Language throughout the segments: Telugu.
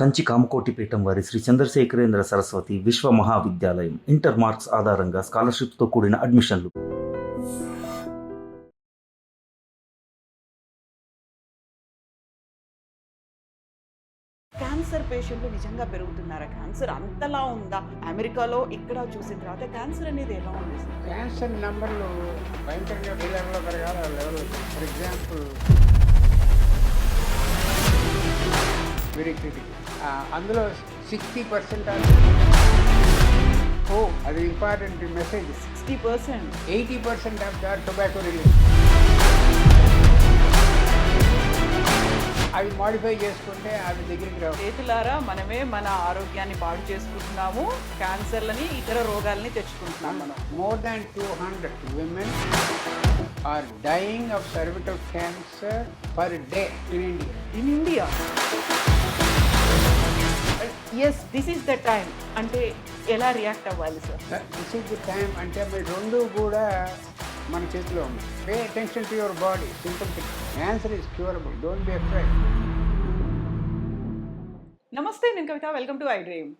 కంచి కామకోటి పీఠం వారి శ్రీ చంద్రశేఖరేంద్ర సరస్వతి విశ్వ మహావిద్యాలయం ఇంటర్ మార్క్స్ ఆధారంగా స్కాలర్షిప్తో కూడిన అడ్మిషన్లు. క్యాన్సర్ పేషెంట్లు నిజంగా పెరుగుతున్నారా? క్యాన్సర్ అంతలా ఉందా? అమెరికాలో ఇక్కడ చూసిన తర్వాత క్యాన్సర్ అనేది ఎలా ఉంది సార్? క్యాన్సర్ నెంబర్లు భయంకరంగా లెవెల్లో పెరగాలి. ఆ level for example very critical. అందులో 60% అది important message. 60%. 80% of the tobacco release. అవి మాడిఫై చేసుకుంటే అవి దగ్గరికి రావు. చేతులారా మనమే మన ఆరోగ్యాన్ని పాడు చేసుకుంటున్నాము, క్యాన్సర్లని ఇతర రోగాల్ని తెచ్చుకుంటున్నాం మనం. More than 200 women are dying of cervical cancer per day in India. In India yes this is the time అంటే ఎలా రియాక్ట్ అవ్వాలి sir? This is the time అంటే మరి రెండు కూడా మన చేతిలో ఉంది. Pay attention to your body. Simple thing. Cancer is curable. Don't be afraid. నమస్తే, నేను Kavitha. Welcome to I dream.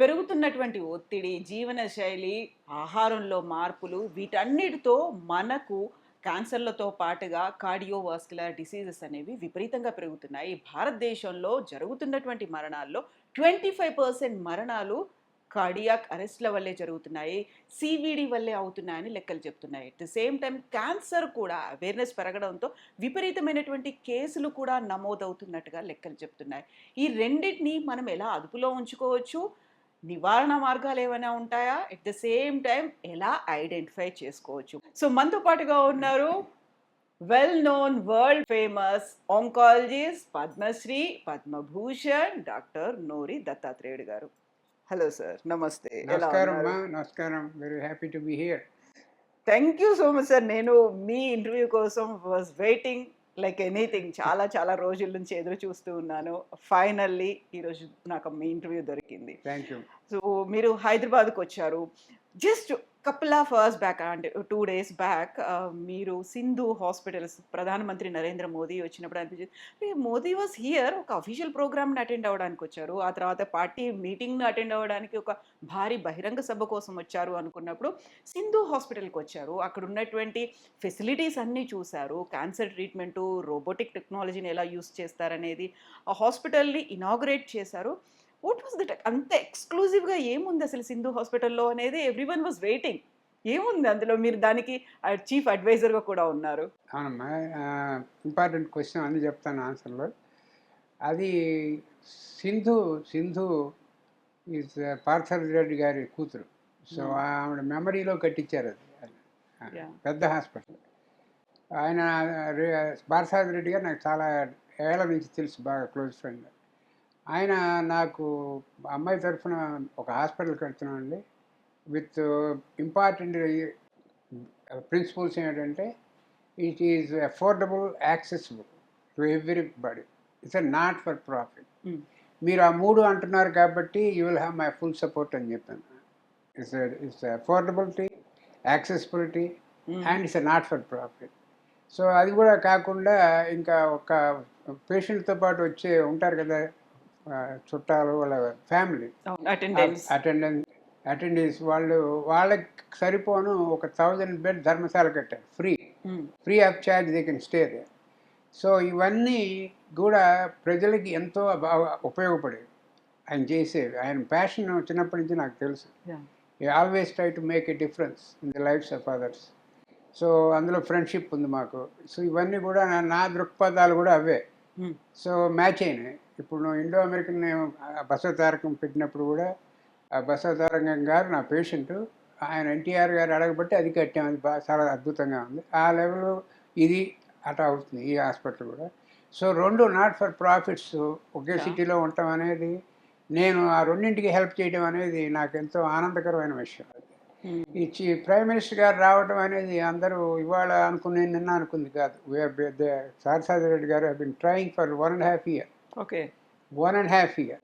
పెరుగుతున్నటువంటి ఒత్తిడి, జీవన శైలి, ఆహారంలో మార్పులు, వీటన్నిటితో మనకు క్యాన్సర్లతో పాటుగా కార్డియోవాస్కులర్ డిసీజెస్ అనేవి విపరీతంగా పెరుగుతున్నాయి. భారతదేశంలో జరుగుతున్నటువంటి మరణాల్లో 25% మరణాలు కార్డియాక్ అరెస్ట్ల వల్లే జరుగుతున్నాయి, సివిడి వల్లే అవుతున్నాయని లెక్కలు చెప్తున్నాయి. At the same time cancer కూడా అవేర్నెస్ పెరగడంతో విపరీతమైనటువంటి కేసులు కూడా నమోదవుతున్నట్టుగా లెక్కలు చెప్తున్నాయి. ఈ రెండింటిని మనం ఎలా అదుపులో ఉంచుకోవచ్చు? నివారణ మార్గాలు ఏమైనా ఉంటాయా? ఎట్ ద సేమ్ టైం ఎలా ఐడెంటిఫై చేసుకోవచ్చు? సో మనతో పాటుగా ఉన్నారు well known world famous oncologist, Padmashri, Padmabhushan doctor Nori Dattatreyudu garu. Hello sir, నమస్తే. నమస్కారం అమ్మా. నమస్కారం. Very happy to be here. Thank you so much sir. నేను మీ ఇంటర్వ్యూ కోసం వాజ్ వెయిటింగ్ లైక్ ఎనీథింగ్. చాలా చాలా రోజుల నుంచి ఎదురు చూస్తూ ఉన్నాను. ఫైనల్లీ ఈరోజు నాకు మీ ఇంటర్వ్యూ దొరికింది. Thank you. సో మీరు హైదరాబాద్కి వచ్చారు. Just couple of hours back, అంటే 2 days బ్యాక్, మీరు సింధు హాస్పిటల్స్, ప్రధానమంత్రి నరేంద్ర మోదీ వచ్చినప్పుడు అనిపించింది మోదీ వాజ్ హియర్, ఒక అఫీషియల్ ప్రోగ్రామ్ని అటెండ్ అవ్వడానికి వచ్చారు, ఆ తర్వాత పార్టీ మీటింగ్ని అటెండ్ అవ్వడానికి ఒక భారీ బహిరంగ సభ కోసం వచ్చారు అనుకున్నప్పుడు సింధు హాస్పిటల్కి వచ్చారు. అక్కడ ఉన్నటువంటి ఫెసిలిటీస్ అన్నీ చూశారు. క్యాన్సర్ ట్రీట్మెంటు, రోబోటిక్ టెక్నాలజీని ఎలా యూస్ చేస్తారనేది, ఆ హాస్పిటల్ని ఇనాగ్రేట్ చేశారు. What was that? అంత ఎక్స్క్లూజివ్గా ఏముంది అసలు సింధు హాస్పిటల్లో అనేది ఎవ్రీవన్ వాజ్ వెయిటింగ్. ఏముంది అందులో? మీరు దానికి చీఫ్ అడ్వైజర్గా కూడా ఉన్నారు. అవునమ్మా. ఇంపార్టెంట్ క్వశ్చన్ అని చెప్తాను ఆన్సర్లో. అది సింధు ఈజ్ పార్థసారథి రెడ్డి గారి కూతురు. సో ఆవిడ మెమరీలో కట్టించారు అది. పెద్ద హాస్పిటల్. ఆయన పార్థసారథి రెడ్డి గారు నాకు చాలా ఏళ్ల నుంచి తెలుసు, బాగా క్లోజ్ ఫ్రెండ్. ఆయన నాకు అమ్మాయి తరఫున ఒక హాస్పిటల్ కడుతున్నామండి, విత్ ఇంపార్టెంట్ ప్రిన్సిపల్స్ ఏంటంటే it is affordable, accessible to everybody. It's not for profit. మీరు ఆ 3 అంటున్నారు కాబట్టి you will have my full support అని చెప్పాను. It's affordability, accessibility and it's not for profit. So అది కూడా కాకుండా ఇంకా ఒక పేషెంట్తో పాటు వచ్చే ఉంటారు కదా చుట్టాలు, వాళ్ళ ఫ్యామిలీ అటెండెన్స్, వాళ్ళకి సరిపోను ఒక 1000 బెడ్ ధర్మశాల కట్టారు. Free of charge they can stay they. So ఇవన్నీ కూడా ప్రజలకి ఎంతో బాగా ఉపయోగపడేవి ఆయన చేసేవి. ఆయన ప్యాషన్ చిన్నప్పటి నుంచి నాకు తెలుసు. ఈ always try to make a difference in the lives of others. So అందులో ఫ్రెండ్షిప్ ఉంది మాకు. సో ఇవన్నీ కూడా నా దృక్పథాలు కూడా అవే. సో మ్యాచ్ అయినాయి. ఇప్పుడు ఇండో అమెరికన్ బసవతారకం పెట్టినప్పుడు కూడా ఆ బసవతారకం గారు నా పేషెంట్. ఆయన ఎన్టీఆర్ గారు అడగబట్టి అది కట్టాం. అది బాగా చాలా అద్భుతంగా ఉంది. ఆ లెవెల్లో ఇది అటా అవుతుంది ఈ హాస్పిటల్ కూడా. సో 2 నాట్ ఫర్ ప్రాఫిట్స్ ఒకే సిటీలో ఉండటం అనేది, నేను ఆ రెండింటికి హెల్ప్ చేయడం అనేది నాకు ఎంతో ఆనందకరమైన విషయం. ఈ ప్రైమ్ మినిస్టర్ గారు రావడం అనేది అందరూ ఇవాళ అనుకునే నిన్న అనుకుంది కాదు. పార్థసారథి రెడ్డి గారు have been trying for 1.5 years. Okay, 1.5 years.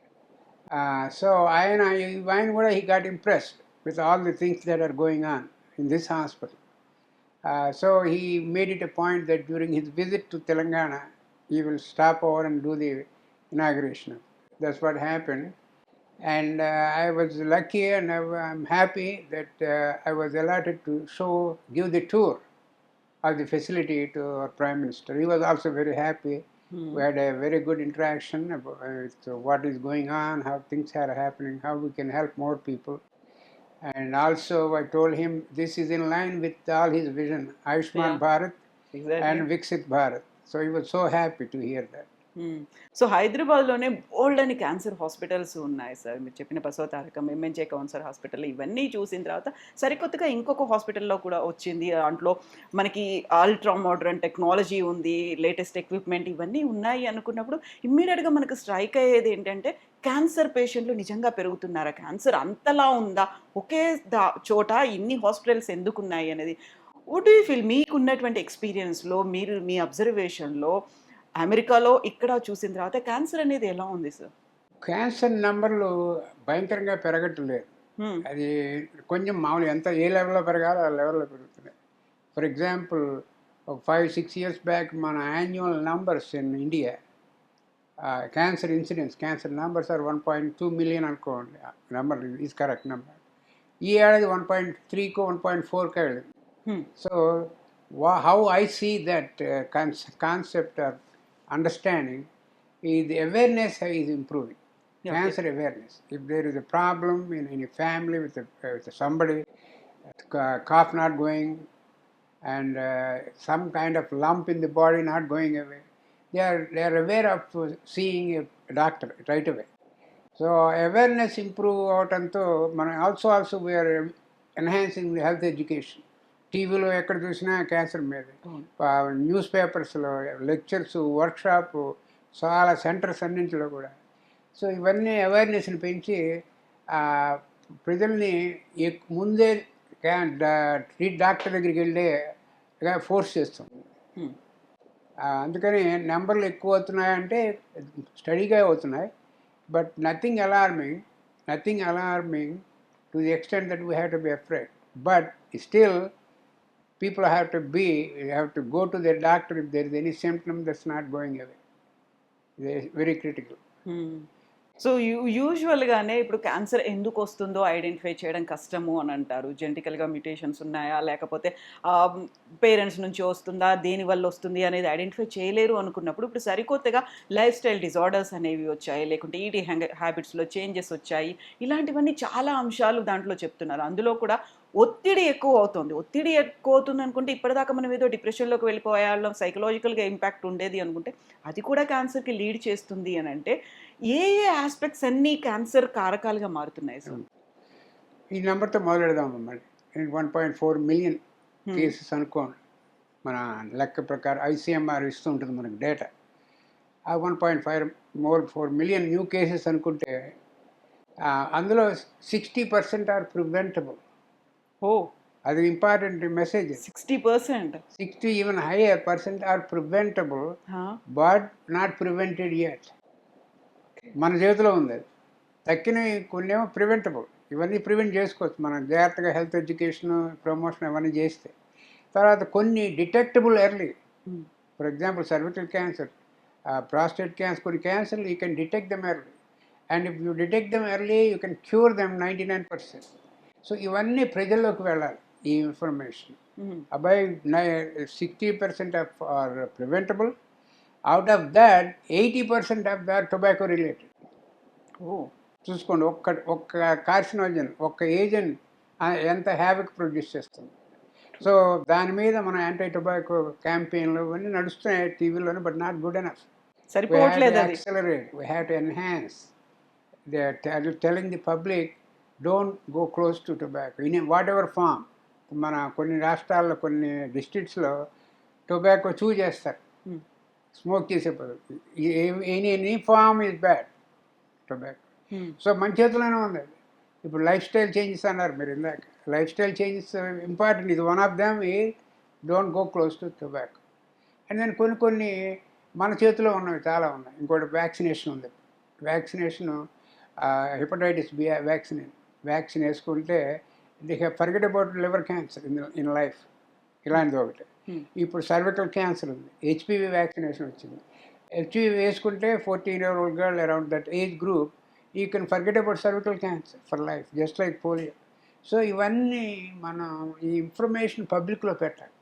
So ఆయన కూడా he got impressed with all the things that are going on in this hospital. So he made it a point that during his visit to Telangana, he will stop over and do the inauguration of That's what happened. And I was lucky, and I'm happy that I was allotted to give the tour of the facility to our Prime Minister. He was also very happy. We had a very good interaction about what is going on, how things are happening, how we can help more people. And also I told him this is in line with all his vision, Ayushman Yeah. Bharat Exactly. and Viksit Bharat. So he was so happy to hear that. So హైదరాబాద్లోనే బోల్డ్ అని క్యాన్సర్ హాస్పిటల్స్ ఉన్నాయి సార్. మీరు చెప్పిన Basava Tarakam, MNJ cancer hospital ఇవన్నీ చూసిన తర్వాత సరికొత్తగా ఇంకొక హాస్పిటల్లో కూడా వచ్చింది. దాంట్లో మనకి అల్ట్రా మోడర్న్ టెక్నాలజీ ఉంది, లేటెస్ట్ ఎక్విప్మెంట్ ఇవన్నీ ఉన్నాయి అనుకున్నప్పుడు ఇమ్మీడియట్గా మనకు స్ట్రైక్ అయ్యేది ఏంటంటే క్యాన్సర్ పేషెంట్లు నిజంగా పెరుగుతున్నారా, క్యాన్సర్ అంతలా ఉందా, ఒకే చోట ఇన్ని హాస్పిటల్స్ ఎందుకున్నాయి అనేది. వుడ్ యూ ఫీల్ మీకున్నటువంటి ఎక్స్పీరియన్స్లో, మీరు మీ అబ్జర్వేషన్లో అమెరికాలో ఇక్కడ చూసిన తర్వాత క్యాన్సర్ అనేది ఎలా ఉంది సార్? క్యాన్సర్ నెంబర్లు భయంకరంగా పెరగట్లేదు. అది కొంచెం మామూలు ఎంత ఏ లెవెల్లో పెరగాలో ఆ లెవెల్లో పెరుగుతున్నాయి. ఫర్ ఎగ్జాంపుల్ ఒక 5-6 years బ్యాక్ మన annual numbers in India cancer incidents, cancer numbers are 1.2 million అనుకోండి. Number is correct number. ఈ ఏడాది 1.3కో 1.4కో వెళ్ళింది. So how I see that concept of understanding is the awareness is improving. Okay. Cancer awareness. If there is a problem in a family with somebody, cough not going, and some kind of lump in the body not going away, they are aware of seeing a doctor right away. So awareness improve అవటంతో మనం also we are enhancing the health education. టీవీలో ఎక్కడ చూసినా క్యాన్సర్ మీద, న్యూస్ పేపర్స్లో లెక్చర్స్, వర్క్షాప్, చాలా సెంటర్స్ అన్నింటిలో కూడా. సో ఇవన్నీ అవేర్నెస్ని పెంచి ప్రజల్ని ముందే డాక్టర్ దగ్గరికి వెళ్ళే ఫోర్స్ చేస్తాం. అందుకని నెంబర్లు ఎక్కువ అవుతున్నాయంటే స్టడీగా అవుతున్నాయి, but nothing alarming to the extent that we have to be afraid. But still people have to go to their doctor if there is any symptom that's not going away. They are very critical. So యూజువల్గానే ఇప్పుడు క్యాన్సర్ ఎందుకు వస్తుందో ఐడెంటిఫై చేయడం కష్టము అని అంటారు. జెనెటికల్గా మ్యూటేషన్స్ ఉన్నాయా, లేకపోతే పేరెంట్స్ నుంచి వస్తుందా, దేనివల్ల వస్తుంది అనేది ఐడెంటిఫై చేయలేరు అనుకున్నప్పుడు ఇప్పుడు సరికొత్తగా లైఫ్ స్టైల్ డిజార్డర్స్ అనేవి వచ్చాయి, లేకుంటే ఈటింగ్ హ్యాబిట్స్లో చేంజెస్ వచ్చాయి. ఇలాంటివన్నీ చాలా అంశాలు దాంట్లో చెప్తున్నారు. అందులో కూడా ఒత్తిడి ఎక్కువ అవుతుంది అనుకుంటే ఇప్పటిదాకా మనం ఏదో డిప్రెషన్లోకి వెళ్ళిపోయేవాళ్ళం, సైకలాజికల్గా ఇంపాక్ట్ ఉండేది అనుకుంటే అది కూడా క్యాన్సర్కి లీడ్ చేస్తుంది అని అంటే ఏ ఆస్పెక్ట్స్ అన్నీ క్యాన్సర్ కారకాలుగా మారుతున్నాయి సార్? ఈ నెంబర్తో మొదలెడదాం మళ్ళీ. 1.4 million కేసెస్ అనుకోండి. మన లెక్క ప్రకారం ICMR ఇస్తూ ఉంటుంది మనకు డేటా. ఆ 1.4 million న్యూ కేసెస్ అనుకుంటే అందులో 60% ఆర్ ప్రివెంటబుల్. అది important message. 60 even higher % are preventable, but not prevented yet. మన చేతిలో ఉంది అది. తక్కినవి కొన్ని ఏమో ప్రివెంటబుల్, ఇవన్నీ ప్రివెంట్ చేసుకోవచ్చు మనం జాగ్రత్తగా హెల్త్ ఎడ్యుకేషన్, ప్రమోషన్ అవన్నీ చేస్తే. తర్వాత కొన్ని detectable early. For example cervical cancer, prostate cancer, కొన్ని క్యాన్సర్లు you can detect them early, and if you detect them early you can cure them 99%. So ఇవన్నీ ప్రజల్లోకి వెళ్ళాలి ఈ ఇన్ఫర్మేషన్. అబ్బాయి 60% are preventable. Out of that 80% of that tobacco related. చూసుకోండి, ఒక్క కార్సినోజన్, ఒక్క ఏజెంట్ ఎంత హ్యావిక్ ప్రొడ్యూస్ చేస్తుంది. సో దాని మీద మన యాంటీ టొబాకో క్యాంపెయిన్లు ఇవన్నీ నడుస్తున్నాయి టీవీలోనే, but not good enough. Accelerate, we have to enhance. They are telling the public don't go close to tobacco in whatever form. మన కొన్ని రాష్ట్రాల్లో, కొన్ని డిస్ట్రిక్ట్స్లో టొబాకో చూ చేస్తారు, స్మోక్ చేసే పద్ధతి. Any form is bad tobacco. So మన చేతిలోనే ఉంది. ఇప్పుడు లైఫ్ స్టైల్ చేంజెస్ అన్నారు మీరు ఇందాక. Life style changes important. ఇది వన్ ఆఫ్ దెమ్ ఈ don't go close to tobacco. And then కొన్ని మన చేతిలో ఉన్నవి చాలా ఉన్నాయి. ఇంకోటి వ్యాక్సినేషన్ ఉంది. వ్యాక్సినేషను హెపటైటిస్ బి వ్యాక్సిన్ వేసుకుంటే they have forget about liver cancer in life. ఇలాంటిది ఒకటి. ఇప్పుడు సర్వికల్ క్యాన్సర్ ఉంది, HPV వ్యాక్సినేషన్ వచ్చింది. హెచ్పివి వేసుకుంటే 14-year-old girl around that age group you can forget about cervical cancer for life just like polio. So ఇవన్నీ మనం ఈ ఇన్ఫర్మేషన్ పబ్లిక్లో పెట్టాలి.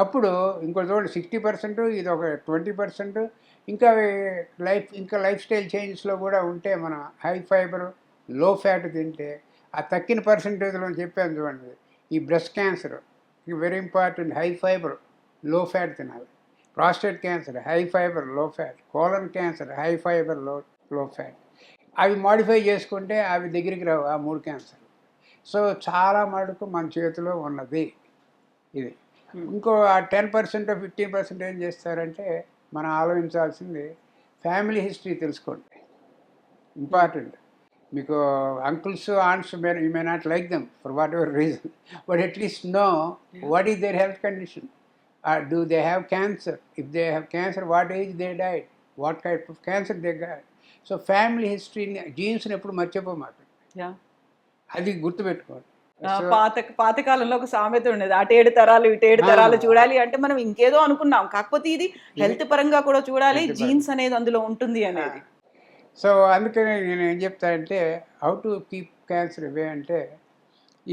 అప్పుడు ఇంకో చూడండి 60%, ఇది ఒక 20%. ఇంకా లైఫ్ స్టైల్ చేంజెస్లో కూడా ఉంటే మనం హై ఫైబర్ లో ఫ్యాట్ తింటే ఆ తక్కిన పర్సంటేజ్లో చెప్పాను చూడండి. ఈ breast cancer very important, high fibre లో ఫ్యాట్ తినాలి. ప్రాస్టేట్ క్యాన్సర్ హై ఫైబర్ లో fat, colon cancer high fibre లో ఫ్యాట్. అవి మాడిఫై చేసుకుంటే అవి దగ్గరికి రావు ఆ 3 క్యాన్సర్. సో చాలా మటుకు మన చేతిలో ఉన్నది ఇది. ఇంకో ఆ 10% 15% ఏం చేస్తారంటే మనం ఆలోచించాల్సింది ఫ్యామిలీ హిస్టరీ తెలుసుకోండి, ఇంపార్టెంట్. మీకు uncles aunts you may not like them for whatever reason, but at least know what is their health condition. Do they have cancer? If they have cancer, what age they died, what type of cancer they got. So family హిస్టరీని, జీన్స్ని ఎప్పుడు మర్చిపోమాకండి, అది గుర్తుపెట్టుకోండి. పాతకాలంలో ఒక సామెత ఉండేది, అటు 7 తరాలు ఇటు 7 తరాలు చూడాలి అంటే మనం ఇంకేదో అనుకున్నాం, కాకపోతే ఇది హెల్త్ పరంగా కూడా చూడాలి, జీన్స్ అనేది అందులో ఉంటుంది అనేది. సో అందుకనే నేను ఏం చెప్తానంటే హౌ టు కీప్ క్యాన్సర్ అవే అంటే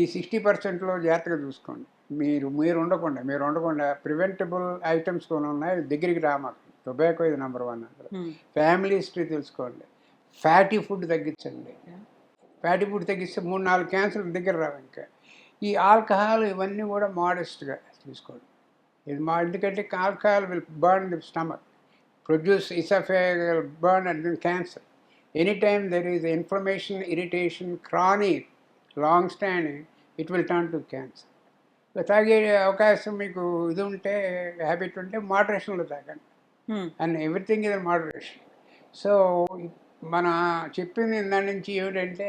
ఈ 60%లో జాగ్రత్తగా చూసుకోండి. మీరు ఉండకుండా ప్రివెంటబుల్ ఐటమ్స్ కొన్ని ఉన్నాయి, దగ్గరికి రామాకు. టొబాకో ఇది నెంబర్ 1 అందులో. ఫ్యామిలీ హిస్టరీ తెలుసుకోండి. ఫ్యాటీ ఫుడ్ తగ్గించండి. ఫ్యాటీ ఫుడ్ తగ్గిస్తే 3-4 క్యాన్సర్ దగ్గర రావు. ఇంకా ఈ ఆల్కహాల్ ఇవన్నీ కూడా మోడెస్ట్గా తీసుకోండి. ఇది ఎందుకంటే alcohol will burn the stomach, produce esophageal burn and then cancer. Anytime there is inflammation, irritation, chronic, long standing, it will turn to cancer. So తాగే అవకాశం మీకు ఇది ఉంటే, హ్యాబిట్ ఉంటే మోడరేషన్లో తాగండి. And everything is moderation. So మన చెప్పింది దాని నుంచి ఏమిటంటే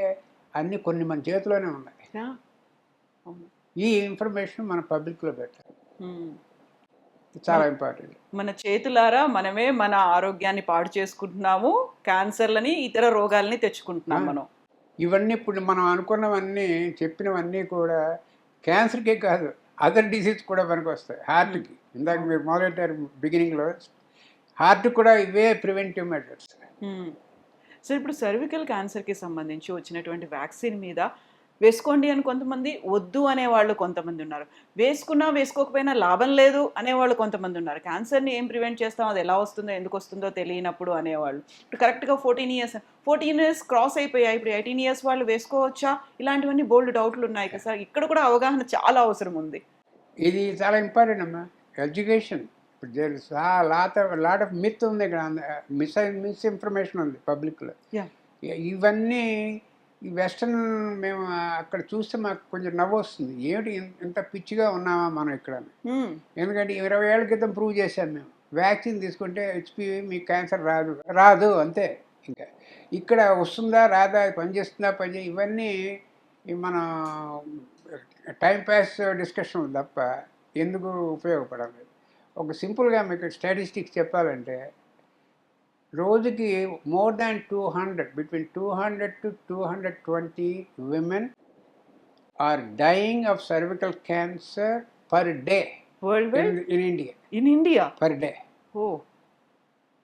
అన్నీ కొన్ని మన చేతిలోనే ఉన్నాయి. ఈ ఇన్ఫర్మేషన్ మన పబ్లిక్లో పెట్టాలి, చాలా ఇంపార్టెంట్. మన చేతులారా మనమే మన ఆరోగ్యాన్ని పాడు చేసుకుంటున్నాము, క్యాన్సర్లని ఇతర రోగాల్ని తెచ్చుకుంటున్నాం మనం. ఇవన్నీ ఇప్పుడు మనం అనుకున్నవన్నీ చెప్పినవన్నీ కూడా క్యాన్సర్కే కాదు, అదర్ డిసీజ్ కూడా పనికి వస్తాయి. హార్ట్కి, ఇందాక మీరు మొదలెట్టారు బిగినింగ్లో, హార్ట్ కూడా ఇవే ప్రివెంటివ్ మెజర్స్. సో ఇప్పుడు సర్వికల్ క్యాన్సర్కి సంబంధించి వచ్చినటువంటి వ్యాక్సిన్ మీద వేసుకోండి అని కొంతమంది, వద్దు అనేవాళ్ళు కొంతమంది ఉన్నారు, వేసుకున్నా వేసుకోకపోయినా లాభం లేదు అనేవాళ్ళు కొంతమంది ఉన్నారు, క్యాన్సర్ని ఏం ప్రివెంట్ చేస్తాం, అది ఎలా వస్తుందో ఎందుకు వస్తుందో తెలియనప్పుడు అనేవాళ్ళు. ఇప్పుడు కరెక్ట్గా 14 years క్రాస్ అయిపోయాయి, ఇప్పుడు 18 years వాళ్ళు వేసుకోవచ్చా? ఇలాంటివన్నీ బోల్డ్ డౌట్లు ఉన్నాయి కదా సార్, ఇక్కడ కూడా అవగాహన చాలా అవసరం ఉంది. ఇది చాలా ఇంపార్టెంట్ అమ్మా, ఎడ్యుకేషన్. ఇప్పుడు లాట్ ఆఫ్ మిత్ ఉంది ఇక్కడ, మిస్ఇన్ఫర్మేషన్ ఉంది పబ్లిక్లో. ఇవన్నీ ఈ వెస్టర్న్ మేము అక్కడ చూస్తే మాకు కొంచెం నవ్వు వస్తుంది, ఏమిటి ఇంత పిచ్చిగా ఉన్నామా మనం ఇక్కడ. ఎందుకంటే 20 ఏళ్ల క్రితం ప్రూవ్ చేశాం మేము, వ్యాక్సిన్ తీసుకుంటే హెచ్పివి మీకు క్యాన్సర్ రాదు అంతే. ఇంకా ఇక్కడ వస్తుందా రాదా, పనిచేస్తుందా ఇవన్నీ మన టైం పాస్ డిస్కషన్ తప్ప ఎందుకు ఉపయోగపడాలి. ఒక సింపుల్గా మీకు స్టాటిస్టిక్స్ చెప్పాలంటే రోజుకి more than 200, between 200 to 220 women are dying of cervical cancer per day. Worldwide? In India. In India? Per day. Oh.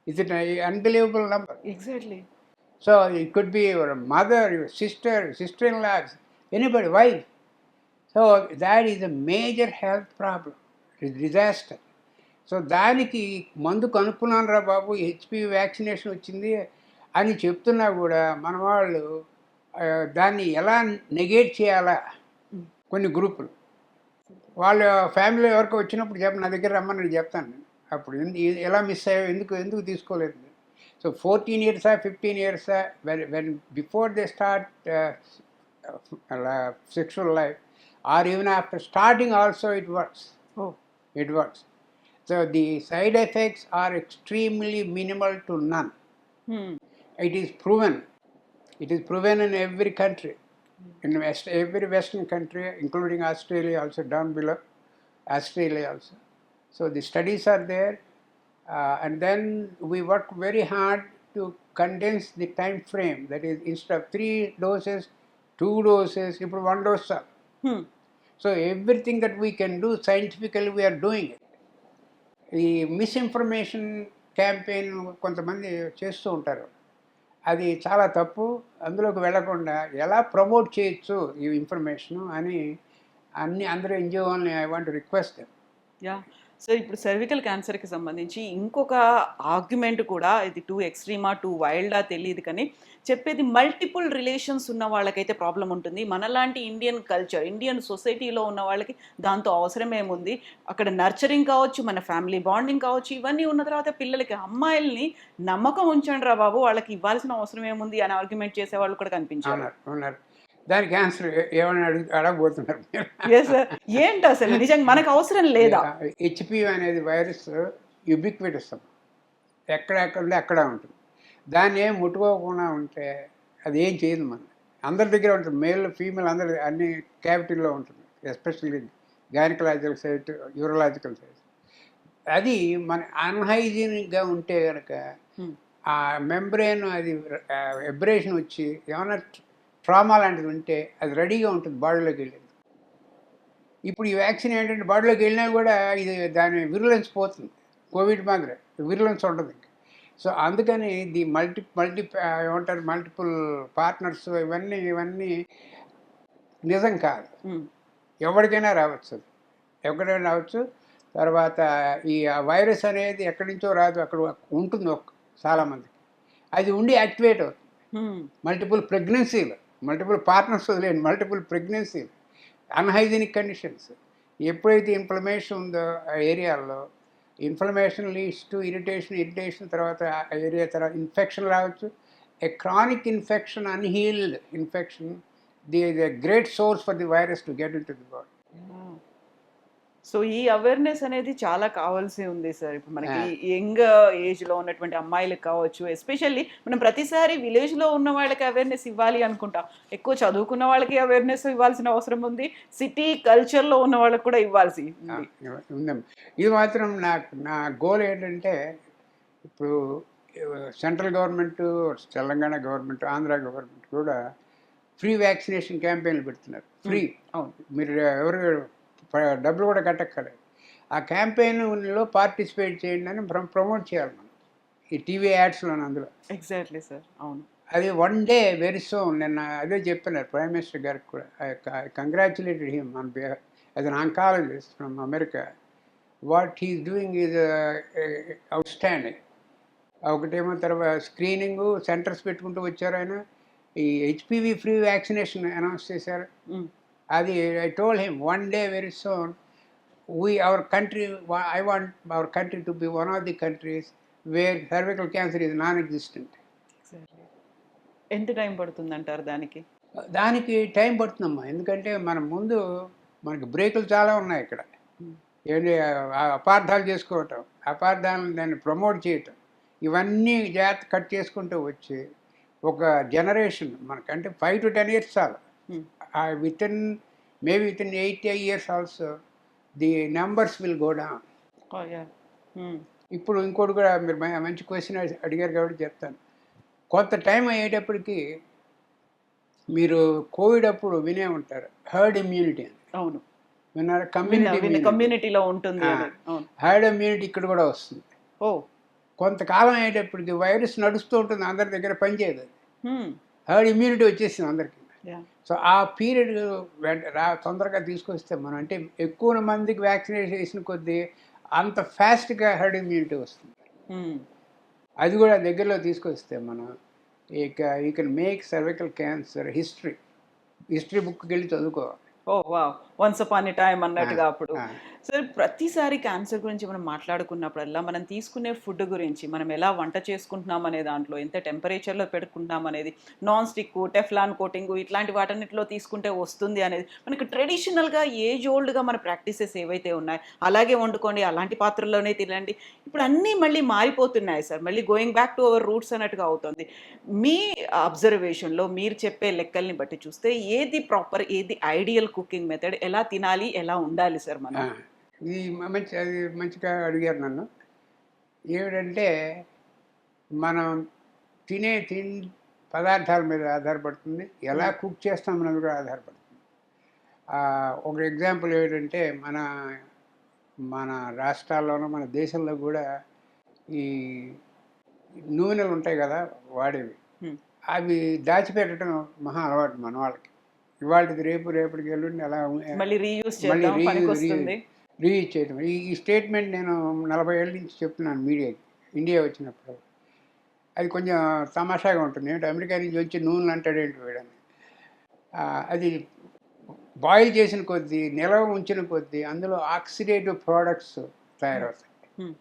Is it an unbelievable number? Exactly. So it could be your mother, your sister-in-law, anybody, wife. So that is a major health problem. It's a disaster. So దానికి మందు కనుక్కున్నాను రా బాబు, హెచ్పివి వ్యాక్సినేషన్ వచ్చింది అని చెప్తున్నా కూడా మన వాళ్ళు దాన్ని ఎలా నెగేట్ చేయాలా, కొన్ని గ్రూపులు వాళ్ళ ఫ్యామిలీ ఎవరికో వచ్చినప్పుడు నా దగ్గర రమ్మని నేను చెప్తాను. అప్పుడు ఎలా మిస్ అయ్యో, ఎందుకు తీసుకోలేదు. So 14 years 15 years when before they start sexual life or even after starting also it works. It works. So the side effects are extremely minimal to none. It is proven. It is proven in every country, in every Western country, including Australia also, down below, Australia also. So the studies are there, and then we work very hard to condense the time frame. That is, instead of 3 doses, 2 doses, if 1 dose. So everything that we can do scientifically, we are doing it. The misinformation campaign కొంతమంది చేస్తూ ఉంటారు. అది చాలా తప్పు. అందులోకి వెళ్ళకుండా ఎలా ప్రమోట్ చేయొచ్చు ఈ ఇన్ఫర్మేషను అని అందరూ ఎన్‌జిఓ వాళ్ళని I want to request them. Yeah! So, ఇప్పుడు సర్వికల్ క్యాన్సర్‌కి సంబంధించి ఇంకొక ఆర్గ్యుమెంట్ కూడా ఇది టూ ఎక్స్‌ట్రీమా, టూ వైల్డా తెలీదు కానీ, చెప్పేది మల్టిపుల్ రిలేషన్స్ ఉన్న వాళ్ళకైతే ప్రాబ్లమ్ ఉంటుంది. మనలాంటి ఇండియన్ కల్చర్, ఇండియన్ సొసైటీలో ఉన్న వాళ్ళకి దాంతో అవసరం ఏముంది? అక్కడ నర్చరింగ్ కావచ్చు, మన ఫ్యామిలీ బాండింగ్ కావచ్చు, ఇవన్నీ ఉన్న తర్వాత పిల్లలకి అమ్మాయిల్ని నమ్మకం ఉంచండిరా బాబు! వాళ్ళకి ఇవ్వాల్సిన అవసరం ఏముంది అని ఆర్గ్యుమెంట్ చేసేవాళ్ళు కూడా కనిపించారు. ఉన్నారు. దానికి ఆన్సర్ ఏమని అడగబోతున్నారు మీరు? Yes sir. ఏంటసలు నిజంగా మనకు అవసరం లేదా? హెచ్‌పివి అనేది వైరస్ యుబిక్విటస్ అమ్మ. ఎక్కడెక్కడుంటే అక్కడ ఉంటుంది. దాన్ని ఏం ముట్టుకోకుండా ఉంటే అది ఏం చేయదు మనల్ని. అందరి దగ్గర ఉంటుంది. మేల్, ఫీమేల్ అందరి అన్ని క్యావిటీలో ఉంటుంది. Especially gynaecological site, urological site. అది మన అన్‌హైజీనిక్‌గా ఉంటే గనక హ్మ్. ఆ మెంబ్రేన్ అది ఎబ్రేషన్ వచ్చి ఏమన్నా ట్రామా లాంటిది ఉంటే అది రెడీగా ఉంటుంది బాడీలోకి వెళ్ళేది. ఇప్పుడు ఈ వ్యాక్సిన్ ఏంటంటే బాడీలోకి వెళ్ళినా కూడా ఇది దాని విరులెన్స్ పోతుంది. కోవిడ్ మాదిరి విరులెన్స్ ఉండదు ఇంక. సో అందుకని ఏమంటారు మల్టిపుల్ పార్ట్నర్స్ ఇవన్నీ నిజం కాదు. హ్మ్. ఎవరికైనా రావచ్చు అది. ఎవరికైనా రావచ్చు. తర్వాత ఈ వైరస్ అనేది ఎక్కడి నుంచో రాదు, అక్కడ ఉంటుంది చాలామందికి. అది ఉండి యాక్టివేట్ అవుతుంది. హ్మ్. మల్టిపుల్ పార్ట్నర్స్ వదిలేండి, మల్టిపుల్ ప్రెగ్నెన్సీలు, అన్‌హైజీనిక్ కండిషన్స్. ఎప్పుడైతే ఇన్ఫ్లమేషన్ ఉందో ఆ ఏరియాలో, ఇన్ఫ్లమేషన్ లీడ్స్ టు ఇరిటేషన్ తర్వాత ఆ ఏరియా తర్వాత ఇన్ఫెక్షన్ రావచ్చు. ఏ chronic infection, unhealed infection, the great source for the virus to get into the body. Yeah! So, ఈ అవేర్‌నెస్ అనేది చాలా కావాల్సి ఉంది సార్. ఇప్పుడు మనకి ఆ! యంగ్ ఏజ్‌లో ఉన్నటువంటి అమ్మాయిలకి కావచ్చు, ఎస్పెషల్లీ మనం ప్రతిసారి విలేజ్‌లో ఉన్న వాళ్ళకి అవేర్‌నెస్ ఇవ్వాలి అనుకుంటాం. ఎక్కువ చదువుకున్న వాళ్ళకి అవేర్‌నెస్ ఇవ్వాల్సిన అవసరం ఉంది. సిటీ కల్చర్‌లో ఉన్న వాళ్ళకి కూడా ఇవ్వాల్సి ఉంది. ఉందమ్మా. ఇది మాత్రం నా గోల్ ఏంటంటే, ఇప్పుడు central government, Telangana government, Andhra government కూడా ఫ్రీ వ్యాక్సినేషన్ క్యాంపెయిన్లు పెడుతున్నారు. ఫ్రీ. అవును. మీరు ఎవరు డబ్బులు కూడా కట్టక్కర్లేదు. ఆ క్యాంపెయిన్‌లో పార్టిసిపేట్ చేయండి అని ప్రమోట్ చేయాలి మనం. ఈ టీవీ యాడ్స్‌లోను అందులో. Exactly sir. అవును. అది వన్ డే వెరీ సూన్. నిన్న అదే చెప్పాను ప్రైమ్ మినిస్టర్ గారికి కూడా. I congratulated him on behalf as an oncologist from America. What he is doing is outstanding. ఒకటేమో తర్వాత స్క్రీనింగు సెంటర్స్ పెట్టుకుంటూ వచ్చారు ఆయన. ఈ హెచ్‌పివి ఫ్రీ వ్యాక్సినేషన్ అనౌన్స్ చేశారు. హ్మ్. అది I told him one day very soon our country, I want our country to be one of the countries where cervical cancer is non existent. Exactly. ఎంత టైం పడుతుందంటారు దానికి? దానికి టైం పడుతుందమ్మా. ఎందుకంటే మనకి బ్రేకులు చాలా ఉన్నాయి ఇక్కడ. హ్మ్. ఏంటి అపార్థాలు చేసుకోవటం, అపార్థాలను దాన్ని ప్రమోట్ చేయటం, ఇవన్నీ జాగ్రత్త కట్ చేసుకుంటూ వచ్చి ఒక జనరేషన్ మనకంటే 5 to 10 years చాలు. హ్మ్. Within 8 years also the numbers will go down. Oh! Yeah! హ్మ్. ఇప్పుడు ఇంకోటి కూడా మీరు మంచి క్వశ్చన్ అడిగారు కాబట్టి చెప్తాను. కొంత టైం అయ్యేటప్పటికి మీరు కోవిడ్ అప్పుడు వినే ఉంటారు హర్డ్ ఇమ్యూనిటీ అని. అవును. విన్నారా? విన్నా. కమ్యూనిటీ విన్నా. ఇమ్యూనిటీ. కమ్యూనిటీలో ఉంటుంది అని. అవును. హర్డ్ ఇమ్యూనిటీ ఇక్కడ కూడా వస్తుంది. ఓహ్! కొంతకాలం అయ్యేటప్పటికి వైరస్ నడుస్తూ ఉంటుంది, అందరి దగ్గర పనిచేయదు అది. హ్మ్. హర్డ్ ఇమ్యూనిటీ వచ్చేసింది అందరికి. యాహ్! సో ఆ పీరియడ్ తొందరగా తీసుకొస్తే మనం అంటే ఎక్కువ మందికి వ్యాక్సినేషన్ చేసిన కొద్దీ అంత ఫాస్ట్గా హర్డ్ ఇమ్యూనిటీ వస్తుంది. హ్మ్. అది కూడా దగ్గరలో తీసుకొస్తే మనం you can make cervical cancer history బుక్కి వెళ్ళి చదువుకోవాలి. Oh! Wow! Once upon a time అన్నట్టుగా అప్పుడు. ఆ, సార్ ప్రతిసారి క్యాన్సర్ గురించి మనం మాట్లాడుకున్నప్పుడల్లా మనం తీసుకునే ఫుడ్ గురించి, మనం ఎలా వంట చేసుకుంటున్నాం అనే దాంట్లో, ఎంత టెంపరేచర్‌లో పెట్టుకుంటున్నాం అనేది, నాన్ స్టిక్కు, టెఫ్లాన్ కోటింగు ఇట్లాంటి వాటన్నిటిలో తీసుకుంటే వస్తుంది అనేది మనకు ట్రెడిషనల్‌గా ఏజ్ ఓల్డ్‌గా మన ప్రాక్టీసెస్ ఏవైతే ఉన్నాయో, అలాగే వండుకోండి, అలాంటి పాత్రల్లోనే తినండి. ఇప్పుడు అన్నీ మళ్ళీ మారిపోతున్నాయి సార్. మళ్ళీ going back to our roots అన్నట్టుగా అవుతుంది. మీ అబ్జర్వేషన్‌లో మీరు చెప్పే లెక్కల్ని బట్టి చూస్తే ఏది ప్రాపర్, ఏది ఐడియల్ కుకింగ్ మెథడ్, ఎలా తినాలి, ఎలా ఉండాలి సార్ మనం? ఆ. అది మంచిగా అడిగారు నన్ను. ఏమిటంటే మనం తినే పదార్థాల మీద ఆధారపడుతుంది, ఎలా హ్మ్. కుక్ చేస్తాం అన్నది కూడా ఆధారపడుతుంది. ఒక ఎగ్జాంపుల్ ఏమిటంటే మన మన రాష్ట్రాల్లోనూ మన దేశంలో కూడా ఈ నూనెలు ఉంటాయి కదా వాడేవి, Hmm. అవి దాచిపెట్టడం మహా అలవాటు మన వాళ్ళకి. ఇవాళకి రేపటికి ఎల్లుండి అలా మళ్ళీ రీయూజ్ మళ్ళీ చేద్దాం, పనికొస్తుంది. రీయూజ్ చేయడం. ఈ స్టేట్మెంట్ నేను 40 ఏళ్ళ నుంచి చెప్తున్నాను మీడియాకి, ఇండియా వచ్చినప్పుడు. అది కొంచెం తమాషాగా ఉంటుంది, ఏంటి అమెరికా నుంచి వచ్చి నూనెలు అంటాడేంటి వీడని. అది బాయిల్ చేసిన కొద్దీ, నిల్వ ఉంచిన కొద్దీ అందులో ఆక్సిడేటివ్ ప్రోడక్ట్స్ తయారవుతాయి. Hmm.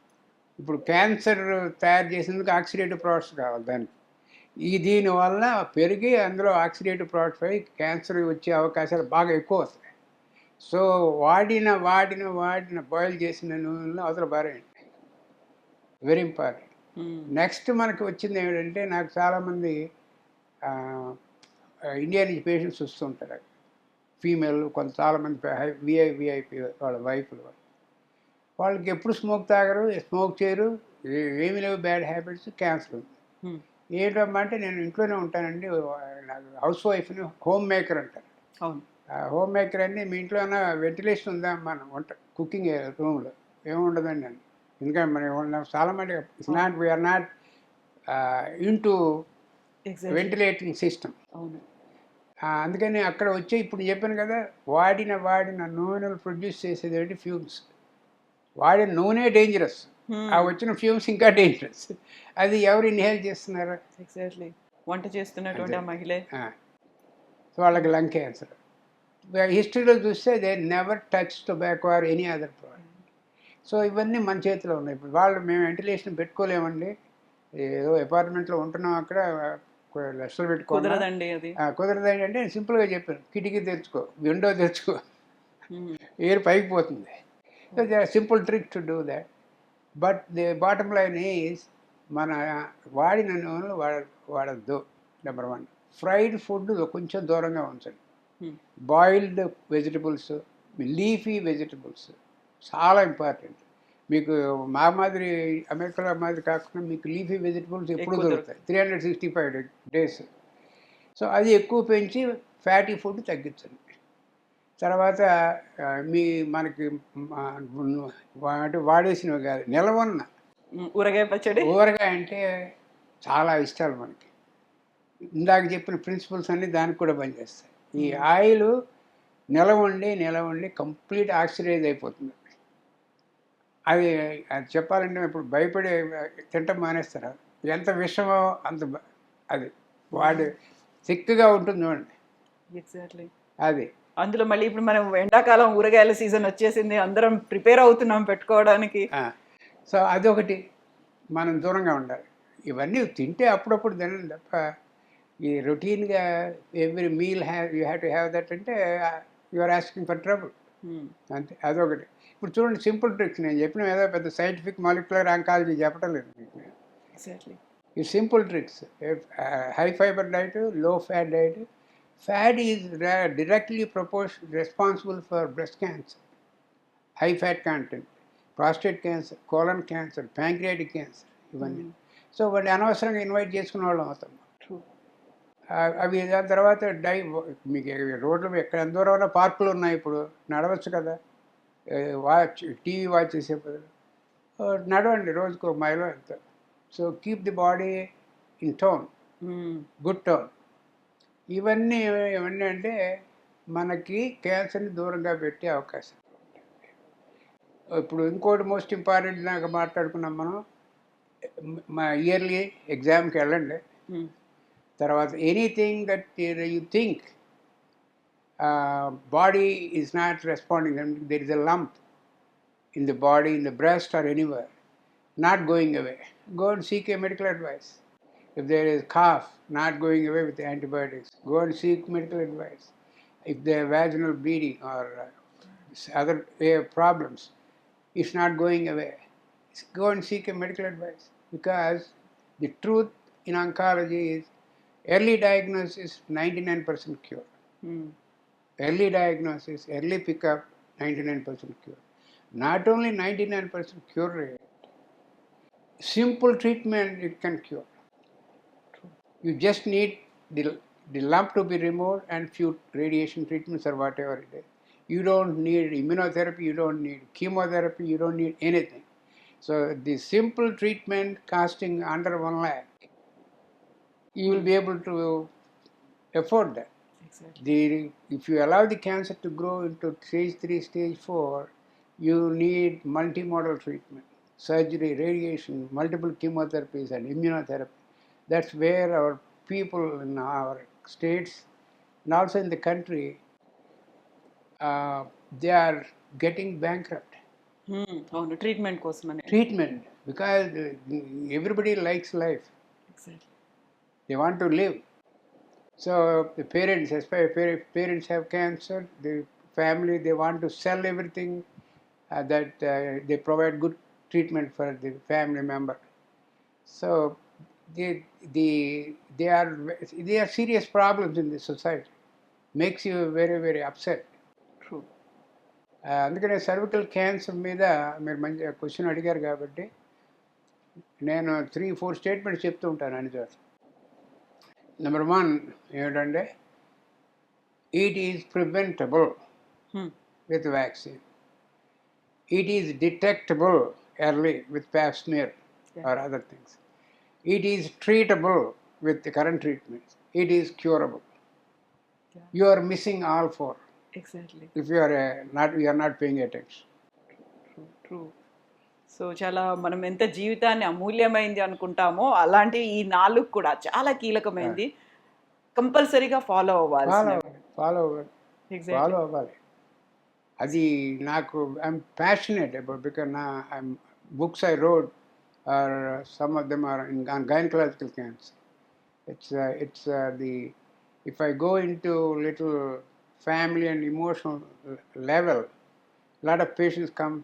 ఇప్పుడు క్యాన్సర్ తయారు చేసేందుకు ఆక్సిడేటివ్ ప్రోడక్ట్స్ కావాలి దానికి. దీనివల్ల పెరిగి అందులో ఆక్సిడేటివ్ ప్రోడక్ట్స్ అయి క్యాన్సర్ వచ్చే అవకాశాలు బాగా ఎక్కువ వస్తాయి. సో వాడిన బాయిల్ చేసిన నూనెలో అవతల పారేయండి. Very important. Hmm. నెక్స్ట్ మనకి వచ్చింది ఏమిటంటే, నాకు చాలామంది ఇండియా నుంచి పేషెంట్స్ వస్తుంటారు, ఫీమేల్, చాలామంది విఐపి వాళ్ళ వైఫ్లు. వాళ్ళకి ఎప్పుడు స్మోక్ తాగరు, స్మోక్ చేయరు, ఏమీ లేవు బ్యాడ్ హ్యాబిట్స్, క్యాన్సర్ ఉంది. Hmm. ఏంటమ్మా అంటే, నేను ఇంట్లోనే ఉంటానండి, నాకు హౌస్ వైఫ్ని, హోమ్ మేకర్ అంటారు. అవును. హోమ్ మేకర్ అంటే మీ ఇంట్లో ఏమైనా వెంటిలేషన్ ఉందా మన వంట కుకింగ్ రూమ్లో? ఏముండదండి అని. ఎందుకంటే మనం చాలామంది we are not into Exactly. Ventilating system. అవును. అందుకని అక్కడ వచ్చే, ఇప్పుడు చెప్పాను కదా, వాడిన నూనెలు ప్రొడ్యూస్ చేసేది ఏంటి? ఫ్యూమ్స్. వాడిన నూనె డేంజరస్, ఆ వచ్చిన ఫ్యూమ్స్ ఇంకా డేంజరస్. అది ఎవరు ఇన్హేల్ చేస్తున్నారు? ఎగ్జాక్ట్లీ. వంట చేస్తున్నటువంటి ఆ మహిళే. సో వాళ్ళకి లంగ్ క్యాన్సర్. హిస్టరీలో చూస్తే they never touch tobacco or any other product. So ఇవన్నీ మన చేతిలో ఉన్నాయి. ఇప్పుడు మేము వెంటిలేషన్ పెట్టుకోలేమండి, ఏదో అపార్ట్మెంట్లో ఉంటున్నాం, అక్కడ లక్షలు పెట్టుకోవాలి, కుదరదండి అది. కుదరదండి అంటే సింపుల్గా చెప్పాను, కిటికీ తెరుచుకో, విండో తెరుచుకో, ఎయిర్ పైకి పోతుంది. So they are simple trick to do that. But the bottom line is, మన వాడిన నూనెలు వాడద్దు. నెంబర్ 1. ఫ్రైడ్ ఫుడ్ కొంచెం దూరంగా ఉంచండి. బాయిల్డ్ వెజిటబుల్స్, లీఫీ వెజిటబుల్స్ చాలా ఇంపార్టెంట్. మీకు మా మాదిరి అమెరికా మాదిరి కాకుండా మీకు లీఫీ వెజిటబుల్స్ ఎప్పుడు దొరుకుతాయి, 365 days. సో అది ఎక్కువ పెంచి ఫ్యాటీ ఫుడ్ తగ్గించండి. తర్వాత మనకి వాడేసినవి కాదు, నిలవన్న ఊరగాయ పచ్చడి. ఊరగాయ అంటే చాలా ఇష్టాలు మనకి. ఇందాక చెప్పిన ప్రిన్సిపల్స్ అన్నీ దానికి కూడా పనిచేస్తాయి. ఈ ఆయిల్ నిలవండి కంప్లీట్ ఆక్సిడైజ్ అయిపోతుంది. అది చెప్పాలంటే ఇప్పుడు భయపడి తింటం మానేస్తారా? ఎంత విషమో అంత అది వాడు థిక్గా ఉంటుంది చూడండి. ఎగ్జాక్ట్లీ. అది అందులో మళ్ళీ ఇప్పుడు మనం ఎండాకాలం ఊరగాయల సీజన్ వచ్చేసింది, అందరం ప్రిపేర్ అవుతున్నాం పెట్టుకోవడానికి. సో అదొకటి మనం దూరంగా ఉండాలి. ఇవన్నీ తింటే అప్పుడప్పుడు తినండి తప్ప, ఈ రొటీన్గా every meal you have to have that అంటే you are asking for trouble. అంతే, అదొకటి. ఇప్పుడు చూడండి, సింపుల్ ట్రిక్స్ నేను చెప్పిన ఏదో పెద్ద సైంటిఫిక్ మాలిక్యులర్ ఆంకాలజీ చెప్పడం లేదు మీకు. ఎగ్జాక్ట్లీ. ఈ simple tricks, high fibre diet, low fat diet. Fat is directly responsible for breast cancer, high fat content, prostate cancer, colon cancer, pancreatic cancer, ఇవన్నీ. సో వాడిని అనవసరంగా ఇన్వైట్ చేసుకునే వాళ్ళం అవుతాం. అవి దాని తర్వాత మీకు రోడ్లు ఎక్కడ ఎంత దూరంలో పార్కులు ఉన్నాయి, ఇప్పుడు నడవచ్చు కదా, టీవీ వాచ్ చేసే బదులు నడవండి, రోజుకు 1 మైలు ఎంత. So keep the body in tone, good tone. ఇవన్నీ అంటే మనకి క్యాన్సర్ని దూరంగా పెట్టే అవకాశం. ఇప్పుడు ఇంకోటి మోస్ట్ ఇంపార్టెంట్ దాకా మాట్లాడుకున్నాం మనం, మా ఇయర్లీ ఎగ్జామ్కి వెళ్ళండి. తర్వాత anything that you think body is not responding, there is a lump in the body, in the breast or anywhere, not going away, go and seek a medical advice. If there is cough not going away with antibiotics, go and seek medical advice. If there is vaginal bleeding or other problems, it's not going away, go and seek a medical advice. Because the truth in oncology is early diagnosis, 99% cure. Early diagnosis, early pickup, 99% cure. Not only 99% cure rate, simple treatment it can cure. You just need the lump to be removed and few radiation treatments or whatever it is. You don't need immunotherapy, you don't need chemotherapy, you don't need anything. So the simple treatment costing under 1 lakh, you will be able to afford that. Exactly. If you allow the cancer to grow into stage 3, stage 4, you need multimodal treatment, surgery, radiation, multiple chemotherapies and immunotherapy. That's where our people in our states and also in the country, they are getting bankrupt. అవును, ట్రీట్మెంట్ కోసమని. Treatment, because everybody likes life. Exactly. They want to live. So the parents, especially parents have cancer, the family, they want to sell everything that they provide good treatment for the family member. So they, the, they are serious problems in the society. Makes you very, very upset. True. అందుకనే సర్వికల్ క్యాన్సర్ మీద మీరు మంచి క్వశ్చన్ అడిగారు కాబట్టి నేను 3-4 స్టేట్మెంట్స్ చెప్తూ ఉంటాను అని చోట. నెంబర్ 1 ఏమిటంటే, it is preventable with vaccine. It is detectable early with pap smear or other things. It is treatable with the current treatments. It is curable. You are missing all 4 exactly. if you are not paying attention. True, true. So చాలా మనం ఎంత జీవితాన్ని అమూల్యమైంది అనుకుంటామో అలాంటివి ఈ 4 కూడా చాలా కీలకమైంది. కంపల్సరీగా ఫాలో అవ్వాల్సిన. Follow exactly. అవ్వాలి. అది నాకు ఐఎమ్ ప్యాషనేట్ అబౌట్, బికాస్ నా books I wrote are some of them are on gynaecological cancer. It's the, if I go into little family and emotional level, a lot of patients come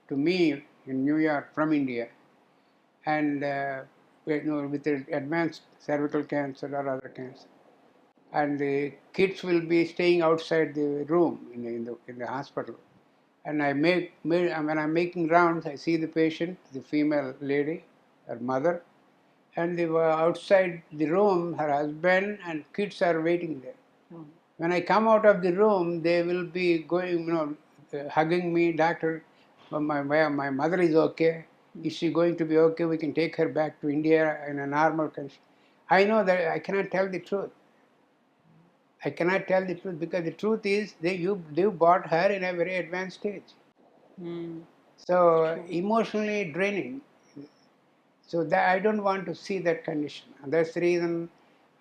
to me in New York from India, and with advanced cervical cancer or other cancer, and the kids will be staying outside the room in the hospital, and when I'm making rounds, I see the patient, the female lady, her mother, and they were outside the room, her husband and kids are waiting there. When I come out of the room, they will be going, hugging me, doctor, my mother is okay. Is she going to be okay? We can take her back to India in a normal condition. I know that I cannot tell the truth. I cannot tell the truth because the truth is they bought her in a very advanced stage. So emotionally draining. So that I don't want to see that condition. And that's the reason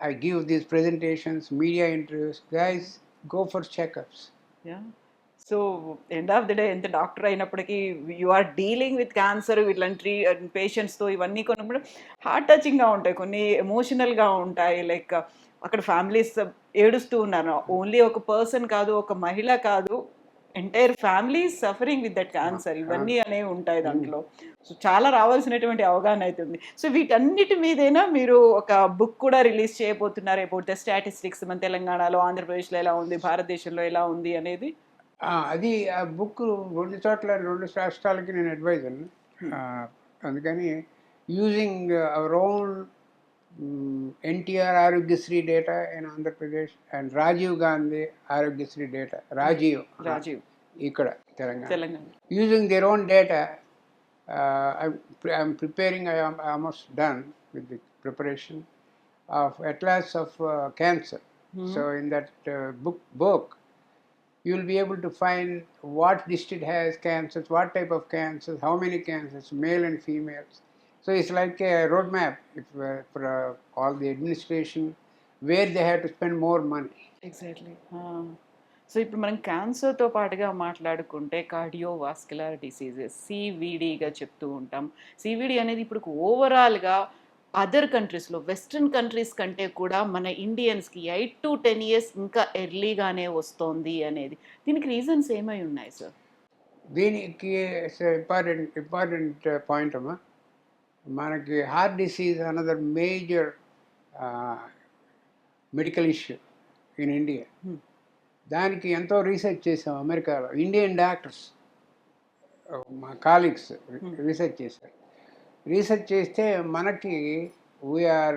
I give these presentations, media interviews. Guys, go for checkups. Yeah. So end of the day ఎంత డాక్టర్ అయినప్పటికీ you are dealing with cancer ఇట్లాంటి పేషెంట్స్తో ఇవన్నీ కొన్నప్పుడు హార్ట్ టచింగ్గా ఉంటాయి, కొన్ని ఎమోషనల్గా ఉంటాయి. లైక్ అక్కడ ఫ్యామిలీస్ ఏడుస్తూ ఉన్నారు. ఓన్లీ ఒక పర్సన్ కాదు, ఒక మహిళ కాదు, entire family suffering with that cancer. ఇవన్నీ అనేవి ఉంటాయి దాంట్లో. సో చాలా రావాల్సినటువంటి అవగాహన అవుతుంది. సో వీటన్నిటి మీదైనా మీరు ఒక బుక్ కూడా రిలీజ్ చేయబోతున్నారు అబౌట్ ద స్టాటిస్టిక్స్, మన తెలంగాణలో, ఆంధ్రప్రదేశ్లో ఎలా ఉంది, భారతదేశంలో ఎలా ఉంది అనేది. అది ఆ బుక్ 2 చోట్ల 2 రాష్ట్రాలకి నేను అడ్వైజర్. అందుకని using our own NTR Aarogyasri data in Andhra Pradesh and Rajiv Gandhi Aarogyasri data, Rajiv ఇక్కడ Telangana, using their own data, I'm preparing, I am almost done with the preparation of Atlas of Cancer. So in that book, you will be able to find what district has cancers, what type of cancers, how many cancers, male and females. So it's like a roadmap for all the administration, where they have to spend more money. Exactly. So ఇప్పుడు మనం క్యాన్సర్తో పాటుగా మాట్లాడుకుంటే కార్డియోవాస్కులర్ డిసీజెస్, సివిడిగా చెప్తూ ఉంటాం. సివిడి అనేది ఇప్పుడు ఓవరాల్గా అదర్ కంట్రీస్లో, వెస్ట్రన్ కంట్రీస్ కంటే కూడా మన ఇండియన్స్కి 8 to 10 years ఇంకా ఎర్లీగానే వస్తోంది అనేది, దీనికి రీజన్స్ ఏమై ఉన్నాయి సార్? దీనికి ఇంపార్టెంట్ పాయింట్ అమ్మా. మనకి heart disease another major medical issue in India. దానికి ఎంతో రీసెర్చ్ చేసాం అమెరికాలో. ఇండియన్ డాక్టర్స్, మా కాలీగ్స్ రీసెర్చ్ చేశారు. రీసెర్చ్ చేస్తే మనకి we are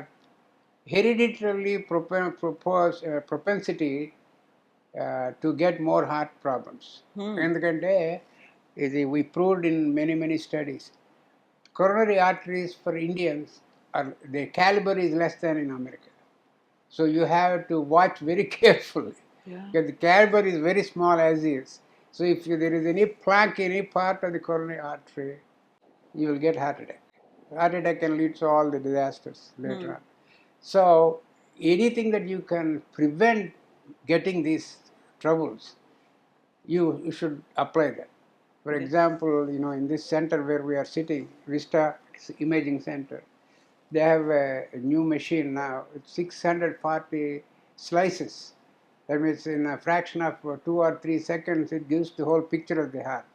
hereditary propensity to get more heart problems. ఎందుకంటే ఇది we proved in many studies. coronary arteries for Indians, the caliber is less than in America. So you have to watch very carefully. Yeah. Because the caliber is very small as is. So if there is any plaque in any part of the coronary artery, you will get heart attack. Heart attack can lead to all the disasters later on. So anything that you can prevent getting these troubles, you should apply that. For example, in this center where we are sitting, Vista Imaging Center, they have a new machine now. It's 640 slices. That means in a fraction of 2 or 3 seconds, it gives the whole picture of the heart.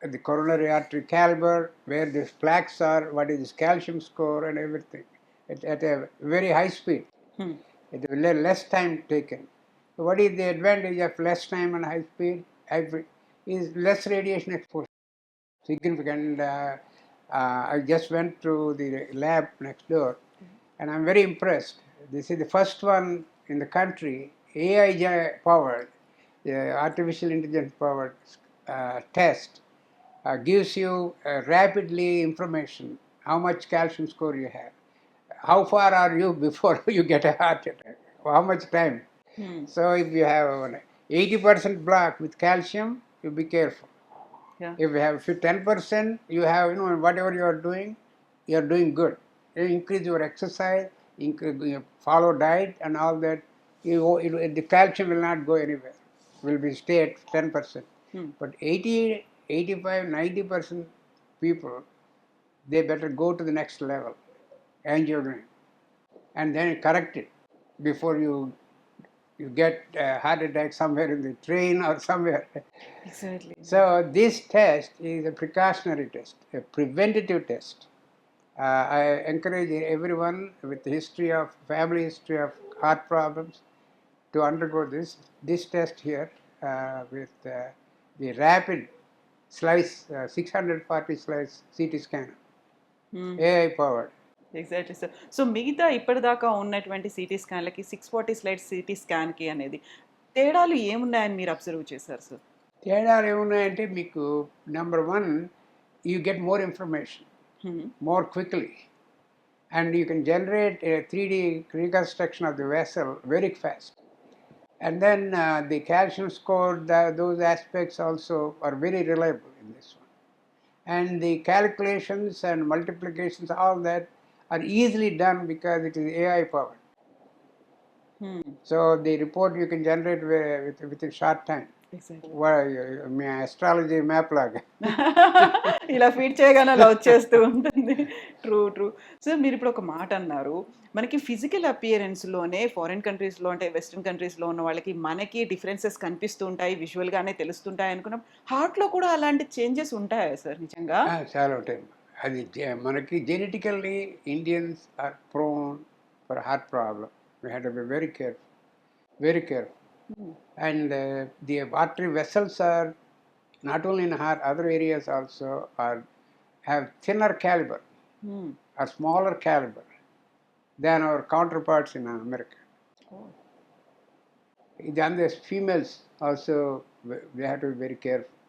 The coronary artery caliber, where the plaques are, what is its calcium score, and everything at a very high speed. It will less time taken. So what is the advantage of less time and high speed? Is less radiation exposure. Significant. I just went to the lab next door, and I'm very impressed. This is the first one in the country, AI powered, artificial intelligence powered test. Gives you rapidly information how much calcium score you have, how far are you before you get a heart attack, how much time. So if you have an 80% block with calcium, you be careful. Yeah. If you have 10%, you have, whatever you are doing good. You increase your exercise, you follow diet and all that. The calcium will not go anywhere. Will be stay at 10%. But 80, 85, 90% people, they better go to the next level, angiogram, and then correct it before you get a heart attack somewhere in the train or somewhere. Exactly. So this test is a precautionary test, a preventative test. I encourage everyone with family history of heart problems to undergo this test here with the rapid slice, 640 slice CT scanner, AI powered. Exactly sir. So మిగతా ఇప్పటిదాకా ఉన్నటువంటి సిటీ స్కాన్లకి 640 స్లైడ్ సిటీ స్కాన్కి అనేది తేడాలు ఏమున్నాయని మీరు అబ్జర్వ్ చేశారు సార్? తేడాలు ఏమున్నాయంటే మీకు number 1, you get more information more quickly, and you can generate a 3D reconstruction of the vessel very fast. And then the calcium score, those aspects also are very reliable in this one. And the calculations and multiplications, all that are easily done because it is AI powered. So the report you can generate within short time. Me astrology map లాగా ఇలా ఫీడ్ చేయగానే అలా వచ్చేస్తూ ఉంటుంది. ట్రూ. సార్ మీరు ఇప్పుడు ఒక మాట అన్నారు, మనకి ఫిజికల్ అపియరెన్స్లోనే ఫారిన్ కంట్రీస్లో అంటే వెస్ట్రన్ కంట్రీస్లో ఉన్న వాళ్ళకి మనకి డిఫరెన్సెస్ కనిపిస్తూ ఉంటాయి, విజువల్గానే తెలుస్తుంటాయి అనుకున్నాం. హార్ట్లో కూడా అలాంటి చేంజెస్ ఉంటాయా సార్ నిజంగా? చాలా ఉంటాయి. అది మనకి genetically Indians are prone for heart problem. We have to be very careful. And the artery vessels are not only in heart, other areas also have thinner caliber or smaller caliber than our counterparts in America. Then the females also, they have to be very careful.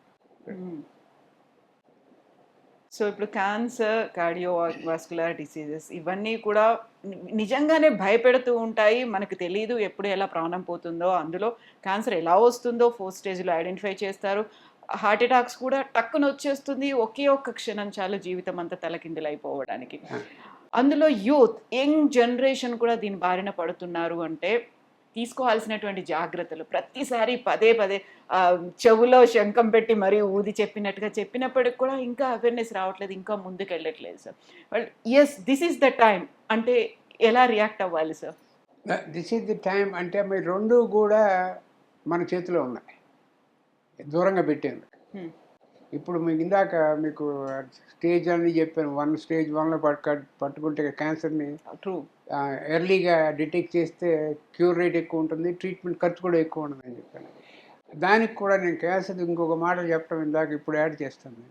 So ఇప్పుడు క్యాన్సర్, కార్డియోవాస్కులర్ డిసీజెస్ ఇవన్నీ కూడా నిజంగానే భయపెడుతూ ఉంటాయి. మనకు తెలియదు ఎప్పుడు ఎలా ప్రాణం పోతుందో. అందులో క్యాన్సర్ ఎలా వస్తుందో 4 స్టేజ్లో ఐడెంటిఫై చేస్తారు. హార్ట్ అటాక్స్ కూడా టక్కున వచ్చేస్తుంది. ఒకే ఒక్క క్షణం చాలు జీవితం అంతా తలకిందులైపోవడానికి. అందులో యంగ్ జనరేషన్ కూడా దీని బారిన పడుతున్నారు అంటే తీసుకోవాల్సినటువంటి జాగ్రత్తలు ప్రతిసారి పదే చెవులో శంఖం పెట్టి మరీ ఊది చెప్పినప్పటికి కూడా ఇంకా అవేర్నెస్ రావట్లేదు, ఇంకా ముందుకు వెళ్ళట్లేదు sir. This is the time అంటే ఎలా రియాక్ట్ అవ్వాలి sir? This is the time అంటే మీరు రెండు కూడా మన చేతిలో ఉన్నాయి, దూరంగా పెట్టేందుకు. ఇప్పుడు మీకు ఇందాక మీకు స్టేజ్ అని చెప్పాను, స్టేజ్ 1లో పట్టుకుంటే క్యాన్సర్ని ఎర్లీగా డిటెక్ట్ చేస్తే క్యూర్ రేట్ ఎక్కువ ఉంటుంది, ట్రీట్మెంట్ ఖర్చు కూడా ఎక్కువ ఉంటుంది అని చెప్పాను. దానికి కూడా నేను క్యాన్సర్ ఇంకొక మాట చెప్పడం ఇందాక ఇప్పుడు యాడ్ చేస్తాను.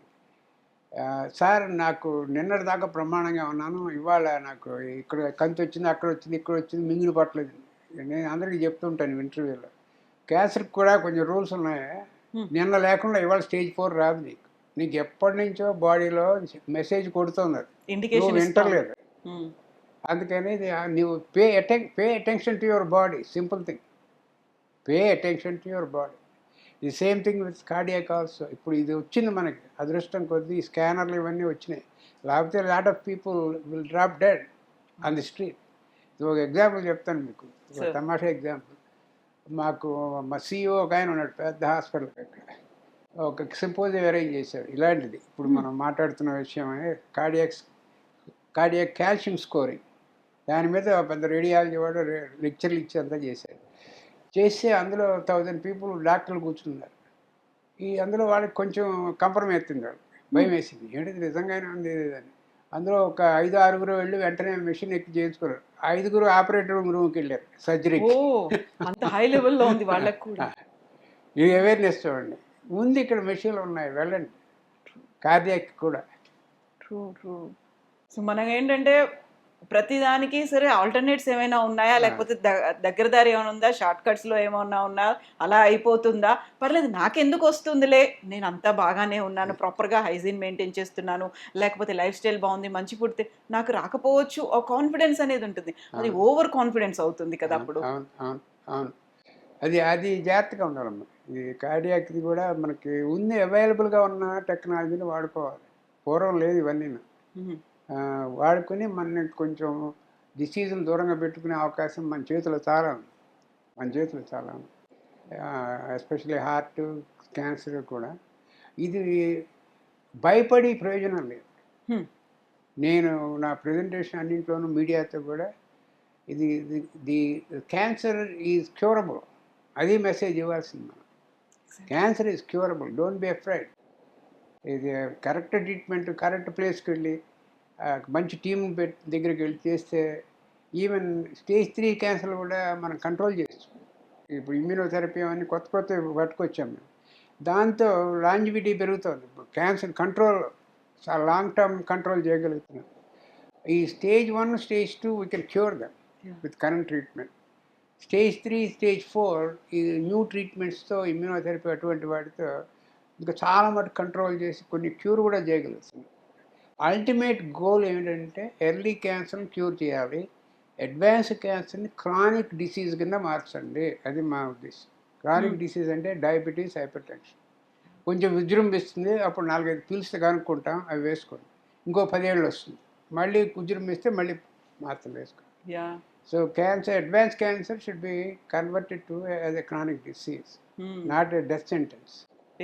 సార్ నాకు నిన్నటి దాకా ప్రమాణంగా ఉన్నాను, ఇవాళ నాకు ఇక్కడ కంతి వచ్చింది, అక్కడ వచ్చింది, ఇక్కడ వచ్చింది, మింగిలి పట్టలేదు. నేను అందరికీ చెప్తుంటాను ఇంటర్వ్యూలో, క్యాన్సర్కి కూడా కొంచెం రూల్స్ ఉన్నాయి. నిన్న లేకుండా ఇవాళ స్టేజ్ 4 రాదు నీకు. నీకు ఎప్పటి నుంచో బాడీలో మెసేజ్ కొడుతుంది అది, నువ్వు ఇండికేషన్ వింటలేదు. అందుకని నువ్వు pay attention to your body, simple thing, pay attention to your body. The same thing with cardiac also. ఇప్పుడు ఇది వచ్చింది మనకి అదృష్టం కొద్దీ, ఈ స్కానర్లు ఇవన్నీ వచ్చినాయి, లేకపోతే lot of people will drop dead on the street. ఇది ఒక ఎగ్జాంపుల్ చెప్తాను మీకు, ఒక తమాషా ఎగ్జాంపుల్. మాకు మా CEO ఒక ఆయన ఉన్నాడు, పెద్ద హాస్పిటల్ ఇక్కడ, ఒక సింపోజియం అరేంజ్ చేశారు ఇలాంటిది ఇప్పుడు మనం మాట్లాడుతున్న విషయమే, కార్డియాక్ కాల్షియం స్కోరింగ్. దాని మీద పెద్ద రేడియాలజీ వాడు లెక్చర్లు ఇచ్చి అంతా చేశారు. చేస్తే అందులో 1000 పీపుల్ డాక్టర్లు కూర్చున్నారు. అందులో వాళ్ళకి కొంచెం కంపరం ఎత్తింది, వాళ్ళు భయం వేసింది, ఏంటిది నిజంగానే ఉంది అని. అందులో ఒక 5-6 వెళ్ళి వెంటనే మెషిన్ ఎక్కి చేయించుకున్నారు. 5 ఆపరేటర్ రూమ్కి వెళ్ళారు సర్జరీకి. అంత హై లెవెల్లో ఉంది వాళ్ళకి కూడా. ఇది అవేర్నెస్ చూడండి, ఉంది ఇక్కడ మెషిన్లు ఉన్నాయి, వెళ్ళండి. కార్డియాక్ కూడా ట్రూ ట్రూ. సో మనం ఏంటంటే ప్రతిదానికి సరే ఆల్టర్నేట్స్ ఏమైనా ఉన్నాయా, లేకపోతే దగ్గర దారి ఏమైనా ఉందా, షార్ట్ కట్స్లో ఏమైనా ఉన్నా, అలా అయిపోతుందా, పర్లేదు నాకెందుకు వస్తుందిలే, నేను అంతా బాగానే ఉన్నాను, ప్రాపర్గా హైజీన్ మెయింటైన్ చేస్తున్నాను, లేకపోతే లైఫ్ స్టైల్ బాగుంది, మంచి ఫుడ్, నాకు రాకపోవచ్చు, ఆ కాన్ఫిడెన్స్ అనేది ఉంటుంది. అది ఓవర్ కాన్ఫిడెన్స్ అవుతుంది కదా అప్పుడు. అవును, అది జాగ్రత్తగా ఉండాలమ్మా. ఈ కార్డియాక్ది కూడా మనకి ఉంది, అవైలబుల్గా ఉన్న టెక్నాలజీని వాడుకోవాలి. పూర్వం లేదు ఇవన్నీ, వాడుకొని మన కొంచెం డిసీజులు దూరంగా పెట్టుకునే అవకాశం మన చేతిలో చాలా ఉంది. ఎస్పెషల్లీ హార్ట్ క్యాన్సర్ కూడా. ఇది భయపడి ప్రయోజనం లేదు. నేను నా ప్రజెంటేషన్ అన్నింటిలోనూ మీడియాతో కూడా ఇది ది క్యాన్సర్ ఈజ్ క్యూరబుల్, అది మెసేజ్ ఇవ్వాల్సింది మనం. Cancer is curable, don't be afraid. ఇది కరెక్ట్ ట్రీట్మెంట్, కరెక్ట్ ప్లేస్కి వెళ్ళి మంచి టీం దగ్గరికి వెళ్ళి చేస్తే ఈవెన్ స్టేజ్ 3 క్యాన్సర్ కూడా మనం కంట్రోల్ చేయొచ్చు. ఇప్పుడు ఇమ్యూనోథెరపీ అవన్నీ కొత్త పట్టుకొచ్చాం మేము. దాంతో లాంజివిటీ పెరుగుతుంది. ఇప్పుడు క్యాన్సర్ కంట్రోల్, చాలా లాంగ్ టర్మ్ కంట్రోల్ చేయగలుగుతున్నాం. ఈ stage 1, stage 2 we can cure them with current treatment. Stage 3, stage 4 ఈ న్యూ ట్రీట్మెంట్స్తో, ఇమ్యూనోథెరపీ అటువంటి వాటితో ఇంకా చాలా మటుకు కంట్రోల్ చేసి కొన్ని క్యూర్ కూడా చేయగలుగుతుంది. అల్టిమేట్ గోల్ ఏమిటంటే ఎర్లీ క్యాన్సర్ని క్యూర్ చేయాలి, అడ్వాన్స్ క్యాన్సర్ని క్రానిక్ డిసీజ్ కింద మార్చండి, అది మా ఉద్దేశం. క్రానిక్ డిసీజ్ అంటే డయాబెటీస్, హైపర్ టెన్షన్. కొంచెం విజృంభిస్తుంది, అప్పుడు 4-5 పిల్స్ కనుక్కుంటాం, అవి వేసుకోండి. ఇంకో 10 ఏళ్ళు వస్తుంది, మళ్ళీ విజృంభిస్తే మళ్ళీ మాత్రం వేసుకోండి. So cancer, advance cancer should be converted to as a chronic disease, not a death sentence.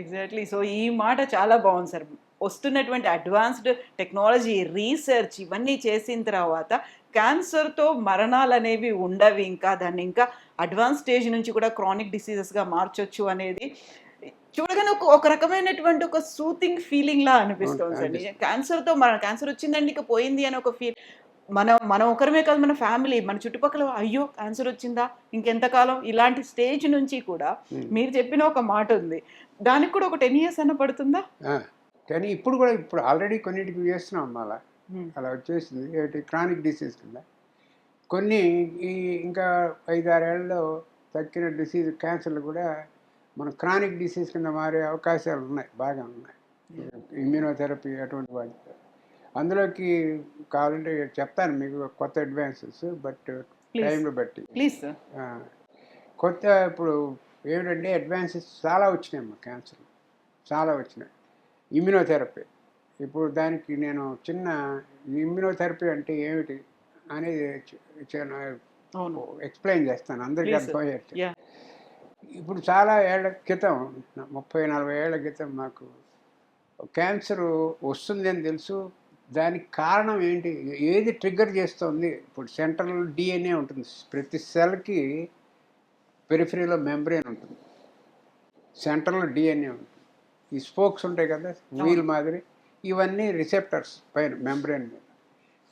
Exactly. So ఈ మాట చాలా బాగుంది సార్. వస్తున్నటువంటి అడ్వాన్స్డ్ టెక్నాలజీ, రీసెర్చ్ ఇవన్నీ చేసిన తర్వాత క్యాన్సర్తో మరణాలు అనేవి ఉండవి, ఇంకా దాన్ని ఇంకా అడ్వాన్స్ స్టేజ్ నుంచి కూడా క్రానిక్ డిసీజెస్గా మార్చొచ్చు అనేది చూడగానే ఒక రకమైనటువంటి ఒక సూతింగ్ ఫీలింగ్ లా అనిపిస్తుంది అండి. క్యాన్సర్తో క్యాన్సర్ వచ్చిందండి ఇక పోయింది అని ఒక ఫీల్. మనం ఒకరమే కాదు, మన ఫ్యామిలీ, మన చుట్టుపక్కల, అయ్యో క్యాన్సర్ వచ్చిందా ఇంకెంతకాలం, ఇలాంటి స్టేజ్ నుంచి కూడా మీరు చెప్పిన ఒక మాట ఉంది, దానికి కూడా ఒక 10 years అన్న పడుతుందా? కానీ ఇప్పుడు ఆల్రెడీ కొన్నిటికి చేస్తున్నాం అలా వచ్చేసింది, ఏమిటి క్రానిక్ డిసీజ్ కింద. కొన్ని ఇంకా 5-6 ఏళ్ళలో తగ్గిన డిసీజ్ క్యాన్సర్లు కూడా మన క్రానిక్ డిసీజ్ కింద మారే అవకాశాలు ఉన్నాయి, బాగా ఉన్నాయి, ఇమ్యూనోథెరపీ అటువంటి వాటితో. అందులోకి కావాలంటే చెప్తాను మీకు కొత్త అడ్వాన్సెస్, బట్ టైంని బట్టి ప్లీజ్. కొత్త ఇప్పుడు ఏమిటంటే అడ్వాన్సెస్ చాలా వచ్చినాయి క్యాన్సర్, చాలా వచ్చినాయి. ఇమ్యూనోథెరపీ, ఇప్పుడు దానికి నేను చిన్న ఇమ్యూనోథెరపీ అంటే ఏమిటి అనేది ఎక్స్ప్లెయిన్ చేస్తాను, అందరికీ అర్థమయ్యేట్టు. ఇప్పుడు చాలా ఏళ్ల క్రితం, 30-40 ఏళ్ల క్రితం మాకు క్యాన్సర్ వస్తుంది అని తెలుసు. దానికి కారణం ఏంటి, ఏది ట్రిగ్గర్ చేస్తుంది? ఇప్పుడు సెంట్రల్ DNA ఉంటుంది, ప్రతి సెల్కి పెరిఫరీలో మెంబ్రేన్ ఉంటుంది, సెంట్రల్ DNA ఉంటుంది, ఈ స్పోక్స్ ఉంటాయి కదా వీల్ మాదిరి, ఇవన్నీ రిసెప్టర్స్ పైన మెంబ్రేన్ మీద.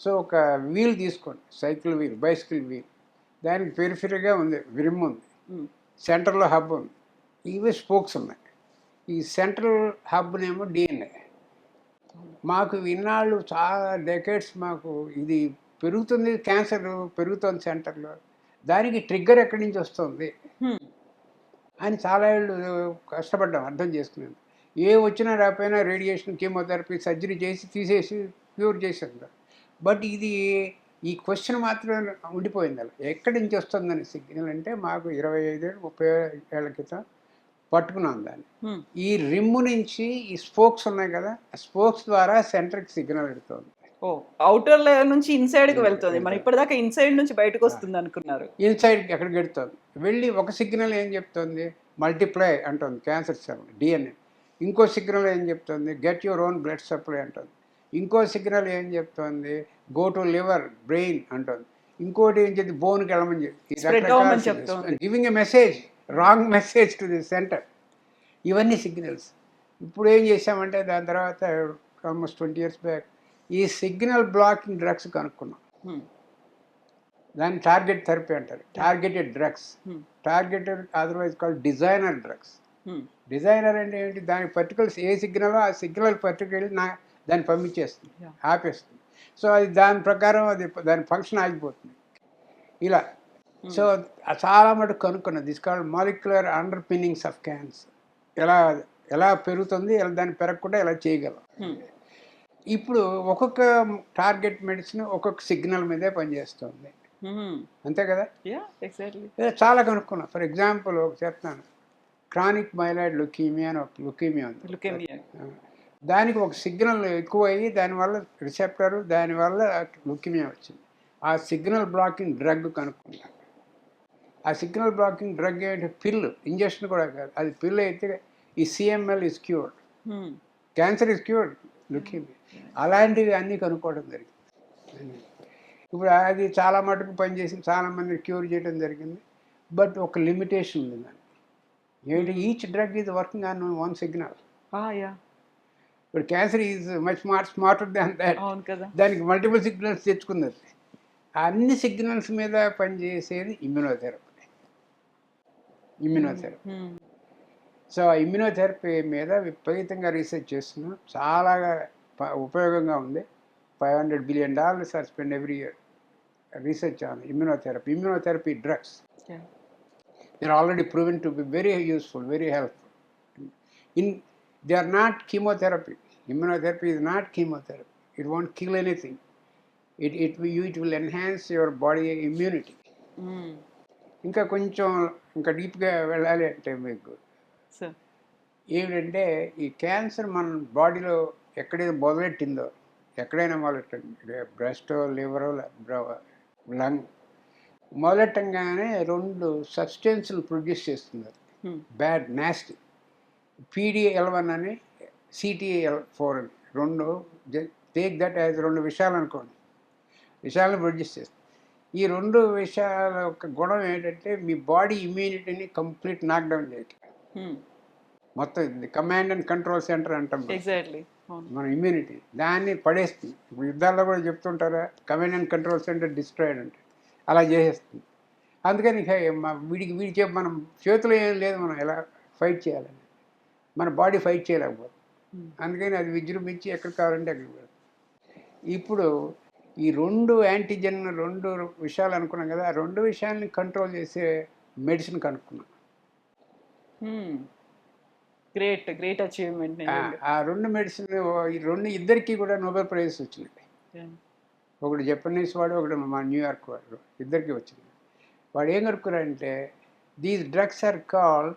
సో ఒక వీల్ తీసుకోండి, సైకిల్ వీల్, బైసికల్ వీల్, దానికి పెరిఫరీగా ఉంది రిమ్ ఉంది, సెంటర్లో హబ్ ఉంది, ఇవి స్పోక్స్ ఉన్నాయి. ఈ సెంట్రల్ హబ్నేమో DNA. మాకు ఇన్నాళ్ళు చాలా డెకేడ్స్ మాకు ఇది పెరుగుతుంది, క్యాన్సర్ పెరుగుతుంది సెంటర్లో, దానికి ట్రిగ్గర్ ఎక్కడి నుంచి వస్తుంది అని చాలా ఏళ్ళు కష్టపడ్డాం అర్థం చేసుకునేది. ఏ వచ్చినా రాకపోయినా రేడియేషన్, కీమోథెరపీ, సర్జరీ చేసి తీసేసి క్యూర్ చేసేస్తారు. బట్ ఇది ఈ క్వశ్చన్ మాత్రం ఉండిపోయింది. అలా ఎక్కడి నుంచి వస్తుందని సిగ్నల్ అంటే మాకు 25 ఏళ్ళు 30 ఏళ్ల క్రితం పట్టుకున్నాం దాన్ని. ఈ రిమ్ నుంచి ఈ స్పోక్స్ ఉన్నాయి కదా, ఆ స్పోక్స్ ద్వారా సెంటర్కి సిగ్నల్ పెడుతుంది. ఓ అవుటర్ లేయర్ నుంచి ఇన్సైడ్కి వెళ్తుంది. మనం ఇప్పటిదాకా ఇన్సైడ్ నుంచి బయటకు వస్తుంది అనుకున్నారు. ఇన్సైడ్కి ఎక్కడికి వెళ్తుంది, వెళ్ళి ఒక సిగ్నల్ ఏం చెప్తుంది, మల్టిప్లై అంటుంది క్యాన్సర్ సెల్ డిఎన్ఏ. ఇంకో సిగ్నల్ ఏం చెప్తుంది, get your own blood supply అంటుంది. ఇంకో సిగ్నల్ ఏం చెప్తుంది, గో టు లివర్ బ్రెయిన్ అంటుంది. ఇంకోటి ఏం చెప్తుంది, బోన్కి వెళ్ళమని చెప్తుంది. Giving a message, wrong message to the centre. ఇవన్నీ సిగ్నల్స్. ఇప్పుడు ఏం చేసామంటే దాని తర్వాత ఆల్మోస్ట్ 20 years బ్యాక్ ఈ సిగ్నల్ బ్లాకింగ్ డ్రగ్స్ కనుక్కున్నాం. దాన్ని టార్గెట్ థెరపీ అంటారు. Targeted drugs, targeted otherwise called designer drugs. Designer అంటే ఏంటి, దానికి పర్టికులర్స్ ఏ సిగ్నల్ ఆ సిగ్నల్ పర్టికులర్ దాన్ని పంపించేస్తుంది, ఆపేస్తుంది. సో అది దాని ప్రకారం అది దాని ఫంక్షన్ ఆగిపోతుంది ఇలా. సో చాలా మటుకు కనుక్కున్నది. This called molecular underpinnings of cancer. ఎలా పెరుగుతుంది, దాన్ని పెరగకుండా ఎలా చేయగలం. ఇప్పుడు ఒక్కొక్క టార్గెట్ మెడిసిన్ ఒక్కొక్క సిగ్నల్ మీదే పనిచేస్తుంది, అంతే కదా. చాలా కనుక్కున్నాం. ఫర్ ఎగ్జాంపుల్ ఒక చెప్తాను, క్రానిక్ మైలాయిడ్ లుకీమియా అని ఒక లుకీమియా ఉంది. దానికి ఒక సిగ్నల్ ఎక్కువ అయ్యి దానివల్ల రిసెప్టర్, దానివల్ల లుకీమియా వచ్చింది. ఆ సిగ్నల్ బ్లాకింగ్ డ్రగ్ కనుక్కున్నాం. ఆ సిగ్నల్ బ్లాకింగ్ డ్రగ్ ఏంటి, పిల్, ఇంజక్షన్ కూడా కాదు, అది పిల్ అయితే ఈ CML is cured, cancer is cured, leukaemia. అలాంటివి అన్నీ కనుక్కోవడం జరిగింది. ఇప్పుడు అది చాలా మటుకు పనిచేసి చాలామంది క్యూర్ చేయడం జరిగింది. బట్ ఒక లిమిటేషన్ ఉంది దానికి. ఏంటి, each drug is working on one signal. ఇప్పుడు cancer is much smarter than that. దానికి మల్టిపుల్ సిగ్నల్స్ తెచ్చుకున్నది. అన్ని సిగ్నల్స్ మీద పనిచేసేది ఇమ్యునోథెరపీ. సో ఇమ్యునోథెరపీ మీద విపరీతంగా రీసెర్చ్ చేస్తున్నాం. చాలా ఉపయోగంగా ఉంది. $500 billion are spent every year research on immunotherapy drugs. They are already proven to be very useful, very helpful. They are not chemotherapy. Immunotherapy is not chemotherapy. It won't kill anything. It will enhance your body immunity. ఇంకా కొంచెం ఇంకా డీప్గా వెళ్ళాలి అంటే మీకు ఏమిటంటే, ఈ క్యాన్సర్ మన బాడీలో ఎక్కడైనా మొదలెట్టిందో, ఎక్కడైనా మొదలెట్టండి, బ్రెస్ట్, లివర్, లంగ్, మొదలెట్టంగానే 2 సబ్స్టెన్సులు ప్రొడ్యూస్ చేస్తున్నారు, బ్యాడ్ నాస్టీ. PD-L1 అని, CTLA4 అని, 2 టేక్ దట్ యాజ్ 2 విషయాలు అనుకోండి, విషయాలను ప్రొడ్యూస్ చేస్తుంది. ఈ 2 విషయాల యొక్క గుణం ఏంటంటే మీ బాడీ ఇమ్యూనిటీని కంప్లీట్ నాక్డౌన్ చేయటం. మొత్తం ఇది కమాండ్ అండ్ కంట్రోల్ సెంటర్ అంటాం మన ఇమ్యూనిటీ, దాన్ని పడేస్తుంది. ఇప్పుడు యుద్ధాల్లో కూడా చెప్తుంటారా, command and control centre destroyed అంటే అలా చేసేస్తుంది. అందుకని వీడికి మనం చేతిలో ఏం లేదు, మనం ఎలా ఫైట్ చేయాలని, మన బాడీ ఫైట్ చేయలేకపోతుంది. అందుకని అది విజృంభించి ఎక్కడ కావాలంటే అక్కడికి వెళ్తుంది. ఇప్పుడు ఈ 2 యాంటీజెన్ 2 విషయాలు అనుకున్నాం కదా, ఆ 2 విషయాల్ని కంట్రోల్ చేసే మెడిసిన్ కనుక్కున్నాం. Great achievement. ఆ 2 మెడిసిన్, ఈ 2 ఇద్దరికి కూడా నోబెల్ ప్రైజ్ వచ్చింది. ఒకటి జపనీస్ వాడు, ఒకటి మా న్యూయార్క్ వాడు, ఇద్దరికి వచ్చింది. వాడు ఏం కనుక్కున్నారంటే, these drugs are called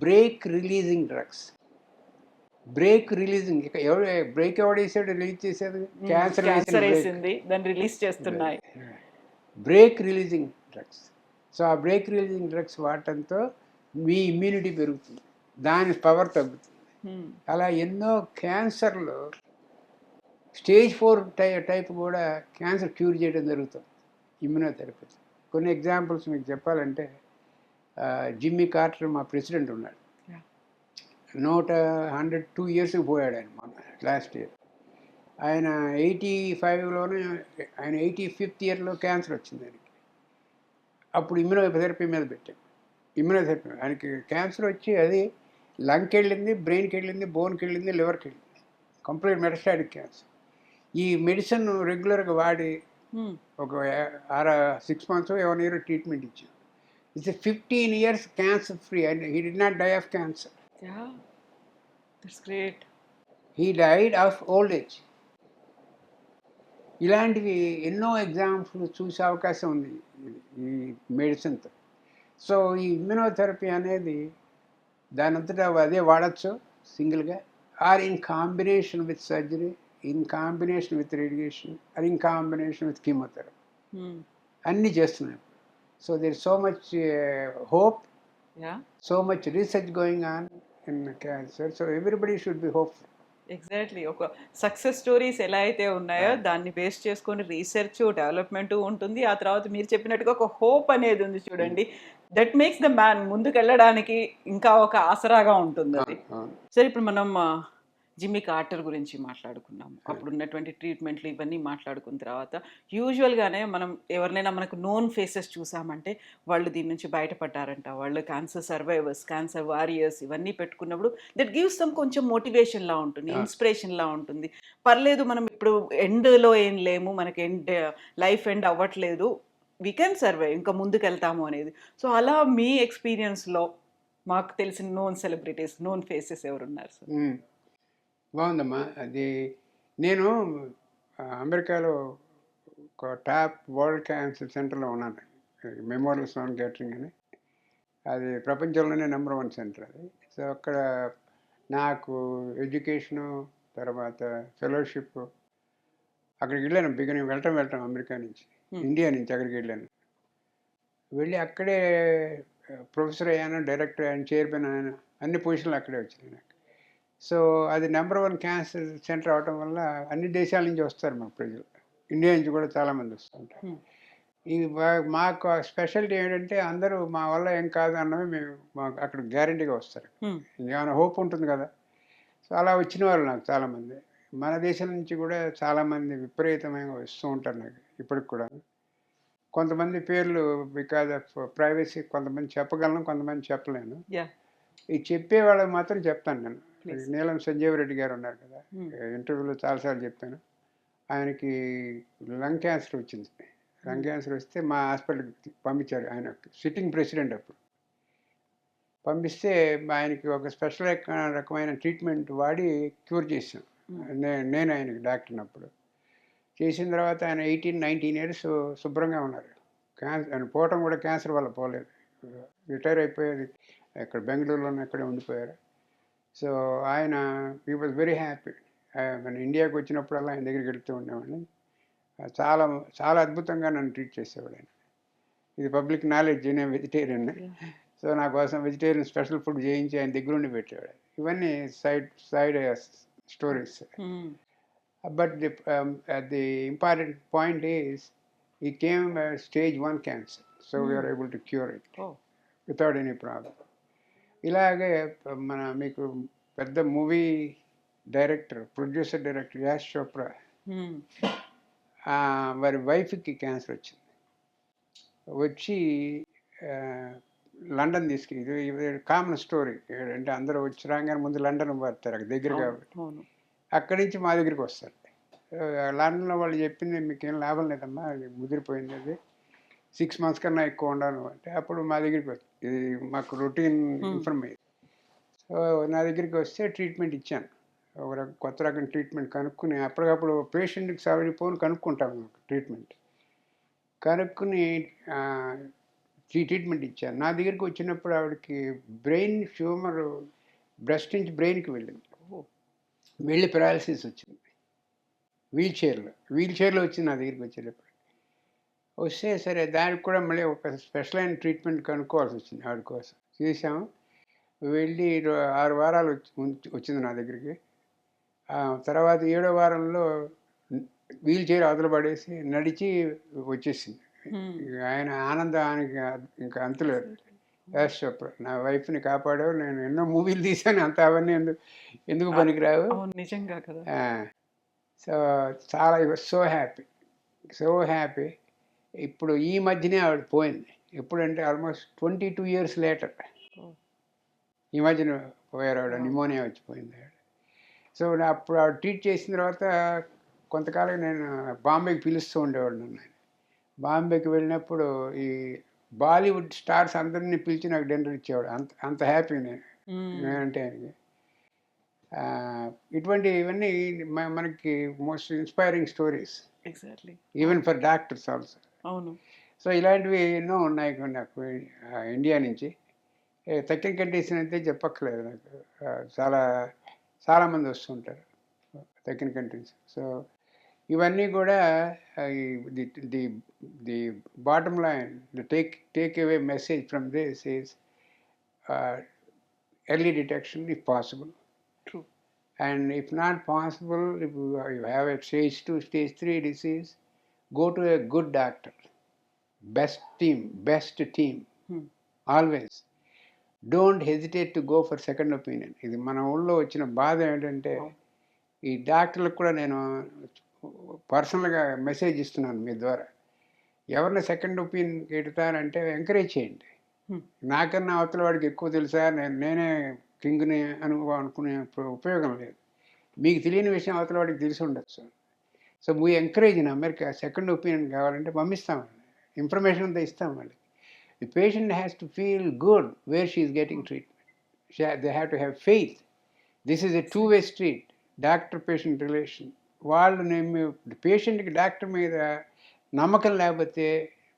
brake releasing drugs. Brake releasing, brake ఎవడు వేసాడు, రిలీజ్ చేసేది క్యాన్సర్ దాన్ని రిలీజ్ చేస్తున్నాయి. Brake releasing drugs. సో ఆ బ్రేక్ రిలీజింగ్ డ్రగ్స్ వాడటంతో మీ ఇమ్యూనిటీ పెరుగుతుంది, దాని పవర్ తగ్గుతుంది. అలా ఎన్నో క్యాన్సర్లు స్టేజ్ 4 టైప్ కూడా క్యాన్సర్ క్యూర్ చేయడం జరుగుతుంది ఇమ్యునోథెరపీ. కొన్ని ఎగ్జాంపుల్స్ మీకు చెప్పాలంటే, జిమ్మీ కార్టర్ మా ప్రెసిడెంట్ ఉన్నాడు, 102 years పోయాడు ఆయన మొన్న లాస్ట్ ఇయర్. ఆయన 85లోనే, ఆయన 85th yearలో క్యాన్సర్ వచ్చింది ఆయనకి. అప్పుడు ఇమ్యునోథెరపీ మీద పెట్టాం. ఇమ్యునోథెరపీ, ఆయనకి క్యాన్సర్ వచ్చి అది లంగ్కి వెళ్ళింది, బ్రెయిన్కి వెళ్ళింది, బోన్కి వెళ్ళింది, లివర్కి వెళ్ళింది, కంప్లీట్ మెటాస్టాటిక్ క్యాన్సర్. ఈ మెడిసిన్ రెగ్యులర్గా వాడి ఒక 6 months 1 year ట్రీట్మెంట్ ఇచ్చాం. It's 15 years cancer free, and he did not die of cancer. That's great. He died of old age. ఇలాంటివి ఎన్నో ఎగ్జాంపుల్ చూసే అవకాశం ఉంది ఈ మెడిసిన్తో. సో ఈ ఇమ్యునోథెరపీ అనేది దానంతటా అదే వాడచ్చు సింగిల్గా, or in combination with surgery, in combination with radiation, or in combination with chemotherapy. అన్నీ చేస్తున్నాయి. So there so much hope, yeah, so much research going on in cancer. So everybody should be hopeful. Exactly. ఒక సక్సెస్ స్టోరీస్ ఎలా అయితే ఉన్నాయో దాన్ని బేస్ చేసుకొని రీసెర్చ్ డెవలప్మెంట్ ఉంటుంది. ఆ తర్వాత మీరు చెప్పినట్టుగా ఒక హోప్ అనేది ఉంది చూడండి. దట్ మేక్స్ ద మ్యాన్ ముందుకెళ్ళడానికి ఇంకా ఒక ఆసరాగా ఉంటుంది అది. సరే, ఇప్పుడు మనం జిమ్మీ కార్టర్ గురించి మాట్లాడుకున్నాము. అప్పుడు ఉన్నటువంటి ట్రీట్మెంట్లు ఇవన్నీ మాట్లాడుకున్న తర్వాత యూజువల్గానే మనం ఎవరినైనా మనకు నోన్ ఫేసెస్ చూసామంటే వాళ్ళు దీని నుంచి బయటపడ్డారంట, వాళ్ళు క్యాన్సర్ సర్వైవర్స్, క్యాన్సర్ వారియర్స్ ఇవన్నీ పెట్టుకున్నప్పుడు దట్ గివ్స్ సమ్ కొంచెం మోటివేషన్లా ఉంటుంది, ఇన్స్పిరేషన్లా ఉంటుంది. పర్లేదు, మనం ఇప్పుడు ఎండ్లో ఏం లేము, మనకి లైఫ్ ఎండ్ అవ్వట్లేదు, వీ కెన్ సర్వైవ్, ఇంకా ముందుకు వెళ్తాము అనేది. సో అలా మీ ఎక్స్పీరియన్స్లో మాకు తెలిసిన నోన్ సెలబ్రిటీస్, నోన్ ఫేసెస్ ఎవరున్నారు సార్? బాగుందమ్మా. అది నేను అమెరికాలో ఒక టాప్ వరల్డ్ క్యాన్సర్ సెంటర్లో ఉన్నాను, మెమోరియల్ స్లోన్ కేటరింగ్ అని. అది ప్రపంచంలోనే నెంబర్ 1 సెంటర్ అది. సో అక్కడ నాకు ఎడ్యుకేషను, తర్వాత ఫెలోషిప్, అక్కడికి వెళ్ళాను. బిగినింగ్ వెళ్ళటం అమెరికా నుంచి, ఇండియా నుంచి అక్కడికి వెళ్ళాను. వెళ్ళి అక్కడే ప్రొఫెసర్ అయ్యాను, డైరెక్టర్ అయ్యాను, చైర్మన్ అయ్యాను, అన్ని పొజిషన్లు అక్కడే వచ్చినాయి నాకు. సో అది నెంబర్ 1 క్యాన్సర్ సెంటర్ అవటం వల్ల అన్ని దేశాల నుంచి వస్తారు మన ప్రజలు, ఇండియా నుంచి కూడా చాలామంది వస్తుంటారు. ఇది మాకు స్పెషాలిటీ ఏంటంటే అందరూ మా వల్ల ఏం కాదు అన్నవి మేము మాకు అక్కడ గ్యారంటీగా వస్తారు. ఏమైనా హోప్ ఉంటుంది కదా. సో అలా వచ్చిన వాళ్ళు నాకు చాలామంది మన దేశం నుంచి కూడా చాలామంది విపరీతమైన వస్తూ ఉంటారు నాకు ఇప్పటికి కూడా. కొంతమంది పేర్లు బికాజ్ ఆఫ్ ప్రైవసీ కొంతమంది చెప్పగలను, కొంతమంది చెప్పలేను. ఈ చెప్పే వాళ్ళకి మాత్రం చెప్తాను నేను. నీలం సంజీవ్ రెడ్డి గారు ఉన్నారు కదా, ఇంటర్వ్యూలో చాలాసార్లు చెప్పాను. ఆయనకి లంగ్ క్యాన్సర్ వచ్చింది. లంగ్ క్యాన్సర్ వస్తే మా హాస్పిటల్కి పంపించారు. ఆయన సిట్టింగ్ ప్రెసిడెంట్ అప్పుడు. పంపిస్తే ఆయనకి ఒక స్పెషల్ రకమైన ట్రీట్మెంట్ వాడి క్యూర్ చేశాను. నేను ఆయనకి డాక్టర్ని అప్పుడు. చేసిన తర్వాత ఆయన 18-19 ఇయర్స్ శుభ్రంగా ఉన్నారు. ఆయన పోవటం కూడా క్యాన్సర్ వల్ల పోలేదు, రిటైర్ అయిపోయేది ఇక్కడ బెంగళూరులోనే అక్కడే ఉండిపోయారు. సో ఆయన హీ వాజ్ వెరీ హ్యాపీ. మన ఇండియాకి వచ్చినప్పుడల్లా ఆయన దగ్గరికి వెళ్తూ ఉండేవాడిని. చాలా చాలా అద్భుతంగా నన్ను ట్రీట్ చేసేవాడు ఆయన. ఇది పబ్లిక్ నాలెడ్జ్, నేను వెజిటేరియన్. సో నా కోసం వెజిటేరియన్ స్పెషల్ ఫుడ్ చేయించి ఆయన దగ్గర ఉండి పెట్టేవాడు. ఇవన్నీ side stories. But the important point is he came stage 1 cancer, so we are able to cure it without any problem. ఇలాగే మన మీకు పెద్ద movie director, producer director Yash Chopra, వారి వైఫ్కి క్యాన్సర్ వచ్చింది. వచ్చి లండన్ ఇది కామన్ స్టోరీ. అంటే అందరూ వచ్చి రాగానే ముందు లండన్ పడతారు, అక్కడ దగ్గర కాబట్టి. అక్కడి నుంచి మా దగ్గరికి వస్తారు. లండన్లో వాళ్ళు చెప్పింది మీకేం లాభం లేదమ్మా, అది ముదిరిపోయింది, అది 6 months కన్నా ఎక్కువ ఉండను అంటే అప్పుడు మా దగ్గరికి వస్తుంది. ఇది మాకు రొటీన్ ఇన్ఫర్మేషన్. సో నా దగ్గరికి వస్తే ట్రీట్మెంట్ ఇచ్చాను. ఒక కొత్త రకం ట్రీట్మెంట్ కనుక్కుని అప్పటికప్పుడు పేషెంట్కి సరిపోని కనుక్కుంటాను ట్రీట్మెంట్. కనుక్కుని ట్రీట్మెంట్ ఇచ్చాను. నా దగ్గరికి వచ్చినప్పుడు ఆవిడకి బ్రెయిన్ ట్యూమర్ బ్రెస్ట్ నుంచి బ్రెయిన్కి వెళ్ళింది. వెళ్ళి పెరాలసిస్ వచ్చింది. వీల్ చైర్లో వచ్చింది నా దగ్గరికి వచ్చేటప్పుడు. వస్తే సరే దానికి కూడా మళ్ళీ ఒక స్పెషల్ అయిన ట్రీట్మెంట్ కనుక్కోవాల్సి వచ్చింది ఆవిడ కోసం. చేసాము. వెళ్ళి 6 వారాలు వచ్చింది నా దగ్గరికి. తర్వాత 7వ వారంలో వీల్ చైర్ అవతల పడేసి నడిచి వచ్చేసింది. ఆయన ఆనందానికి ఇంకా అంతులేదు. యాష్ చోప్రా, నా వైఫ్ని కాపాడావు, నేను ఎన్నో మూవీలు తీశాను, అంత అవన్నీ ఎందుకు పనికిరావు. నిజంగా కదా. సో చాలా సో హ్యాపీ. ఇప్పుడు ఈ మధ్యనే ఆవిడ పోయింది. ఎప్పుడంటే ఆల్మోస్ట్ 22 years లేటర్ ఈ మధ్యన పోయారు ఆవిడ. న్యూమోనియా వచ్చిపోయింది ఆవిడ. సో అప్పుడు ఆవిడ ట్రీట్ చేసిన తర్వాత కొంతకాలం నేను బాంబేకి పిలుస్తూ ఉండేవాడు నన్ను. బాంబేకి వెళ్ళినప్పుడు ఈ బాలీవుడ్ స్టార్స్ అందరినీ పిలిచి నాకు డిన్నర్ ఇచ్చేవాడు. అంత హ్యాపీ నేనంటే ఆయనకి. ఇవన్నీ మనకి most inspiring stories exactly. Even for doctors also. అవును. సో ఇలాంటివి ఎన్నో ఉన్నాయి నాకు ఇండియా నుంచి. సెకండ్ కంట్రీస్ అయితే చెప్పక్కర్లేదు నాకు. చాలామంది వస్తుంటారు సెకండ్ కంట్రీస్. సో ఇవన్నీ కూడా the the the bottom line, the take away message from this is early detection if possible. True. And if not possible, if you have a stage 2, stage 3 disease, go to a good doctor. Best team. Always. Don't hesitate to go for second opinion. ఇది మన ఊళ్ళో వచ్చిన బాధ ఏంటంటే ఈ డాక్టర్లకు కూడా నేను పర్సనల్గా మెసేజ్ ఇస్తున్నాను మీ ద్వారా. ఎవరిని సెకండ్ ఒపీనియన్ ఎడతారంటే ఎంకరేజ్ చేయండి. నాకన్నా అవతల వాడికి ఎక్కువ తెలుసా, నేనే కింగ్ని అనుకునే ఉపయోగం లేదు. మీకు తెలియని విషయం అవతల వాడికి తెలిసి ఉండొచ్చు. So we encourage in America. Second opinion కావాలంటే పంపిస్తామండి, ఇన్ఫర్మేషన్ అంతా ఇస్తాం వాళ్ళకి. The patient has to feel good where she is getting treatment. They have to have faith. This is a 2-way street, doctor patient relation. వాళ్ళు పేషెంట్కి డాక్టర్ మీద నమ్మకం లేకపోతే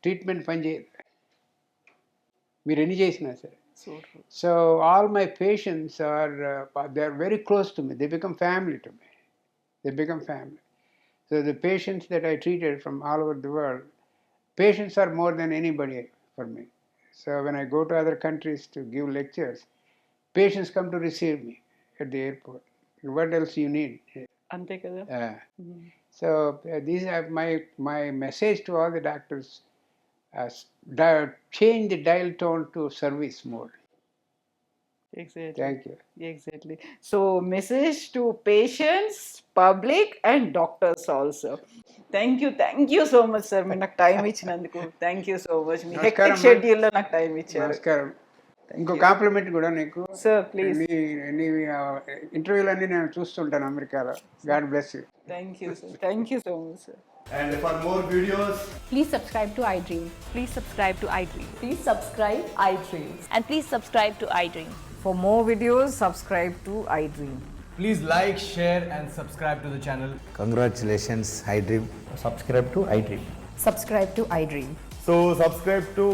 ట్రీట్మెంట్ పనిచేయదు, మీరు ఎన్ని చేసినా సరే. So all my patients they are very close to me. They become family to me. So the patients that I treated from all over the world, patients are more than anybody for me. So when I go to other countries to give lectures, patients come to receive me at the airport. What else you need? అంతే కదా. So these are my message to all the doctors. Change the dial tone to service mode. Exactly. Thank you. Exactly. So message to patients, public and doctors also. Thank you so much, sir. మీరు నాకు టైం ఇచ్చినందుకు thank you so much. Me hectic షెడ్యూల్లో నాకు టైం ఇచ్చారు. నమస్కారం. ఇంకో కాంప్లిమెంట్ కూడా నీకు. Sir, please. నీ ఇంటర్వ్యూలన్నీ నేను చూస్తుంటాను అమెరికాలో. God bless you. Thank you, sir. Thank you so much, sir. And for more videos, Please subscribe to iDream. Please subscribe to iDream. Please subscribe iDream. And please subscribe to iDream. For more videos, subscribe to iDream. please like, share and subscribe to the channel. Congratulations, iDream. Subscribe to iDream. Subscribe to iDream. So subscribe to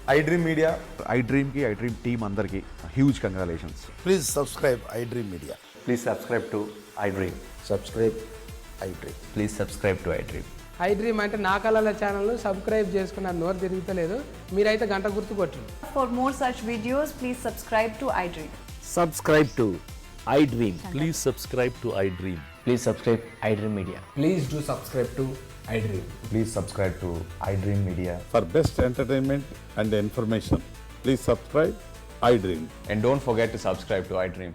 iDream Media. iDream ki iDream team andarki huge congratulations. Please subscribe iDream Media. Please subscribe to iDream. Subscribe iDream. Please subscribe to iDream. iDream అంటే నా కళల ఛానల్ సబ్స్క్రైబ్ చేసుకున్న నోరు తిరుగుతలేదు, మీరైతే గంట గుర్తు కొట్టండి. For more such videos, please subscribe to iDream. Subscribe to iDream. Please subscribe to iDream. Please subscribe iDream Media. Please do subscribe to iDream. Please subscribe to iDream Media. For best entertainment and information, please subscribe iDream. And don't forget to subscribe to iDream.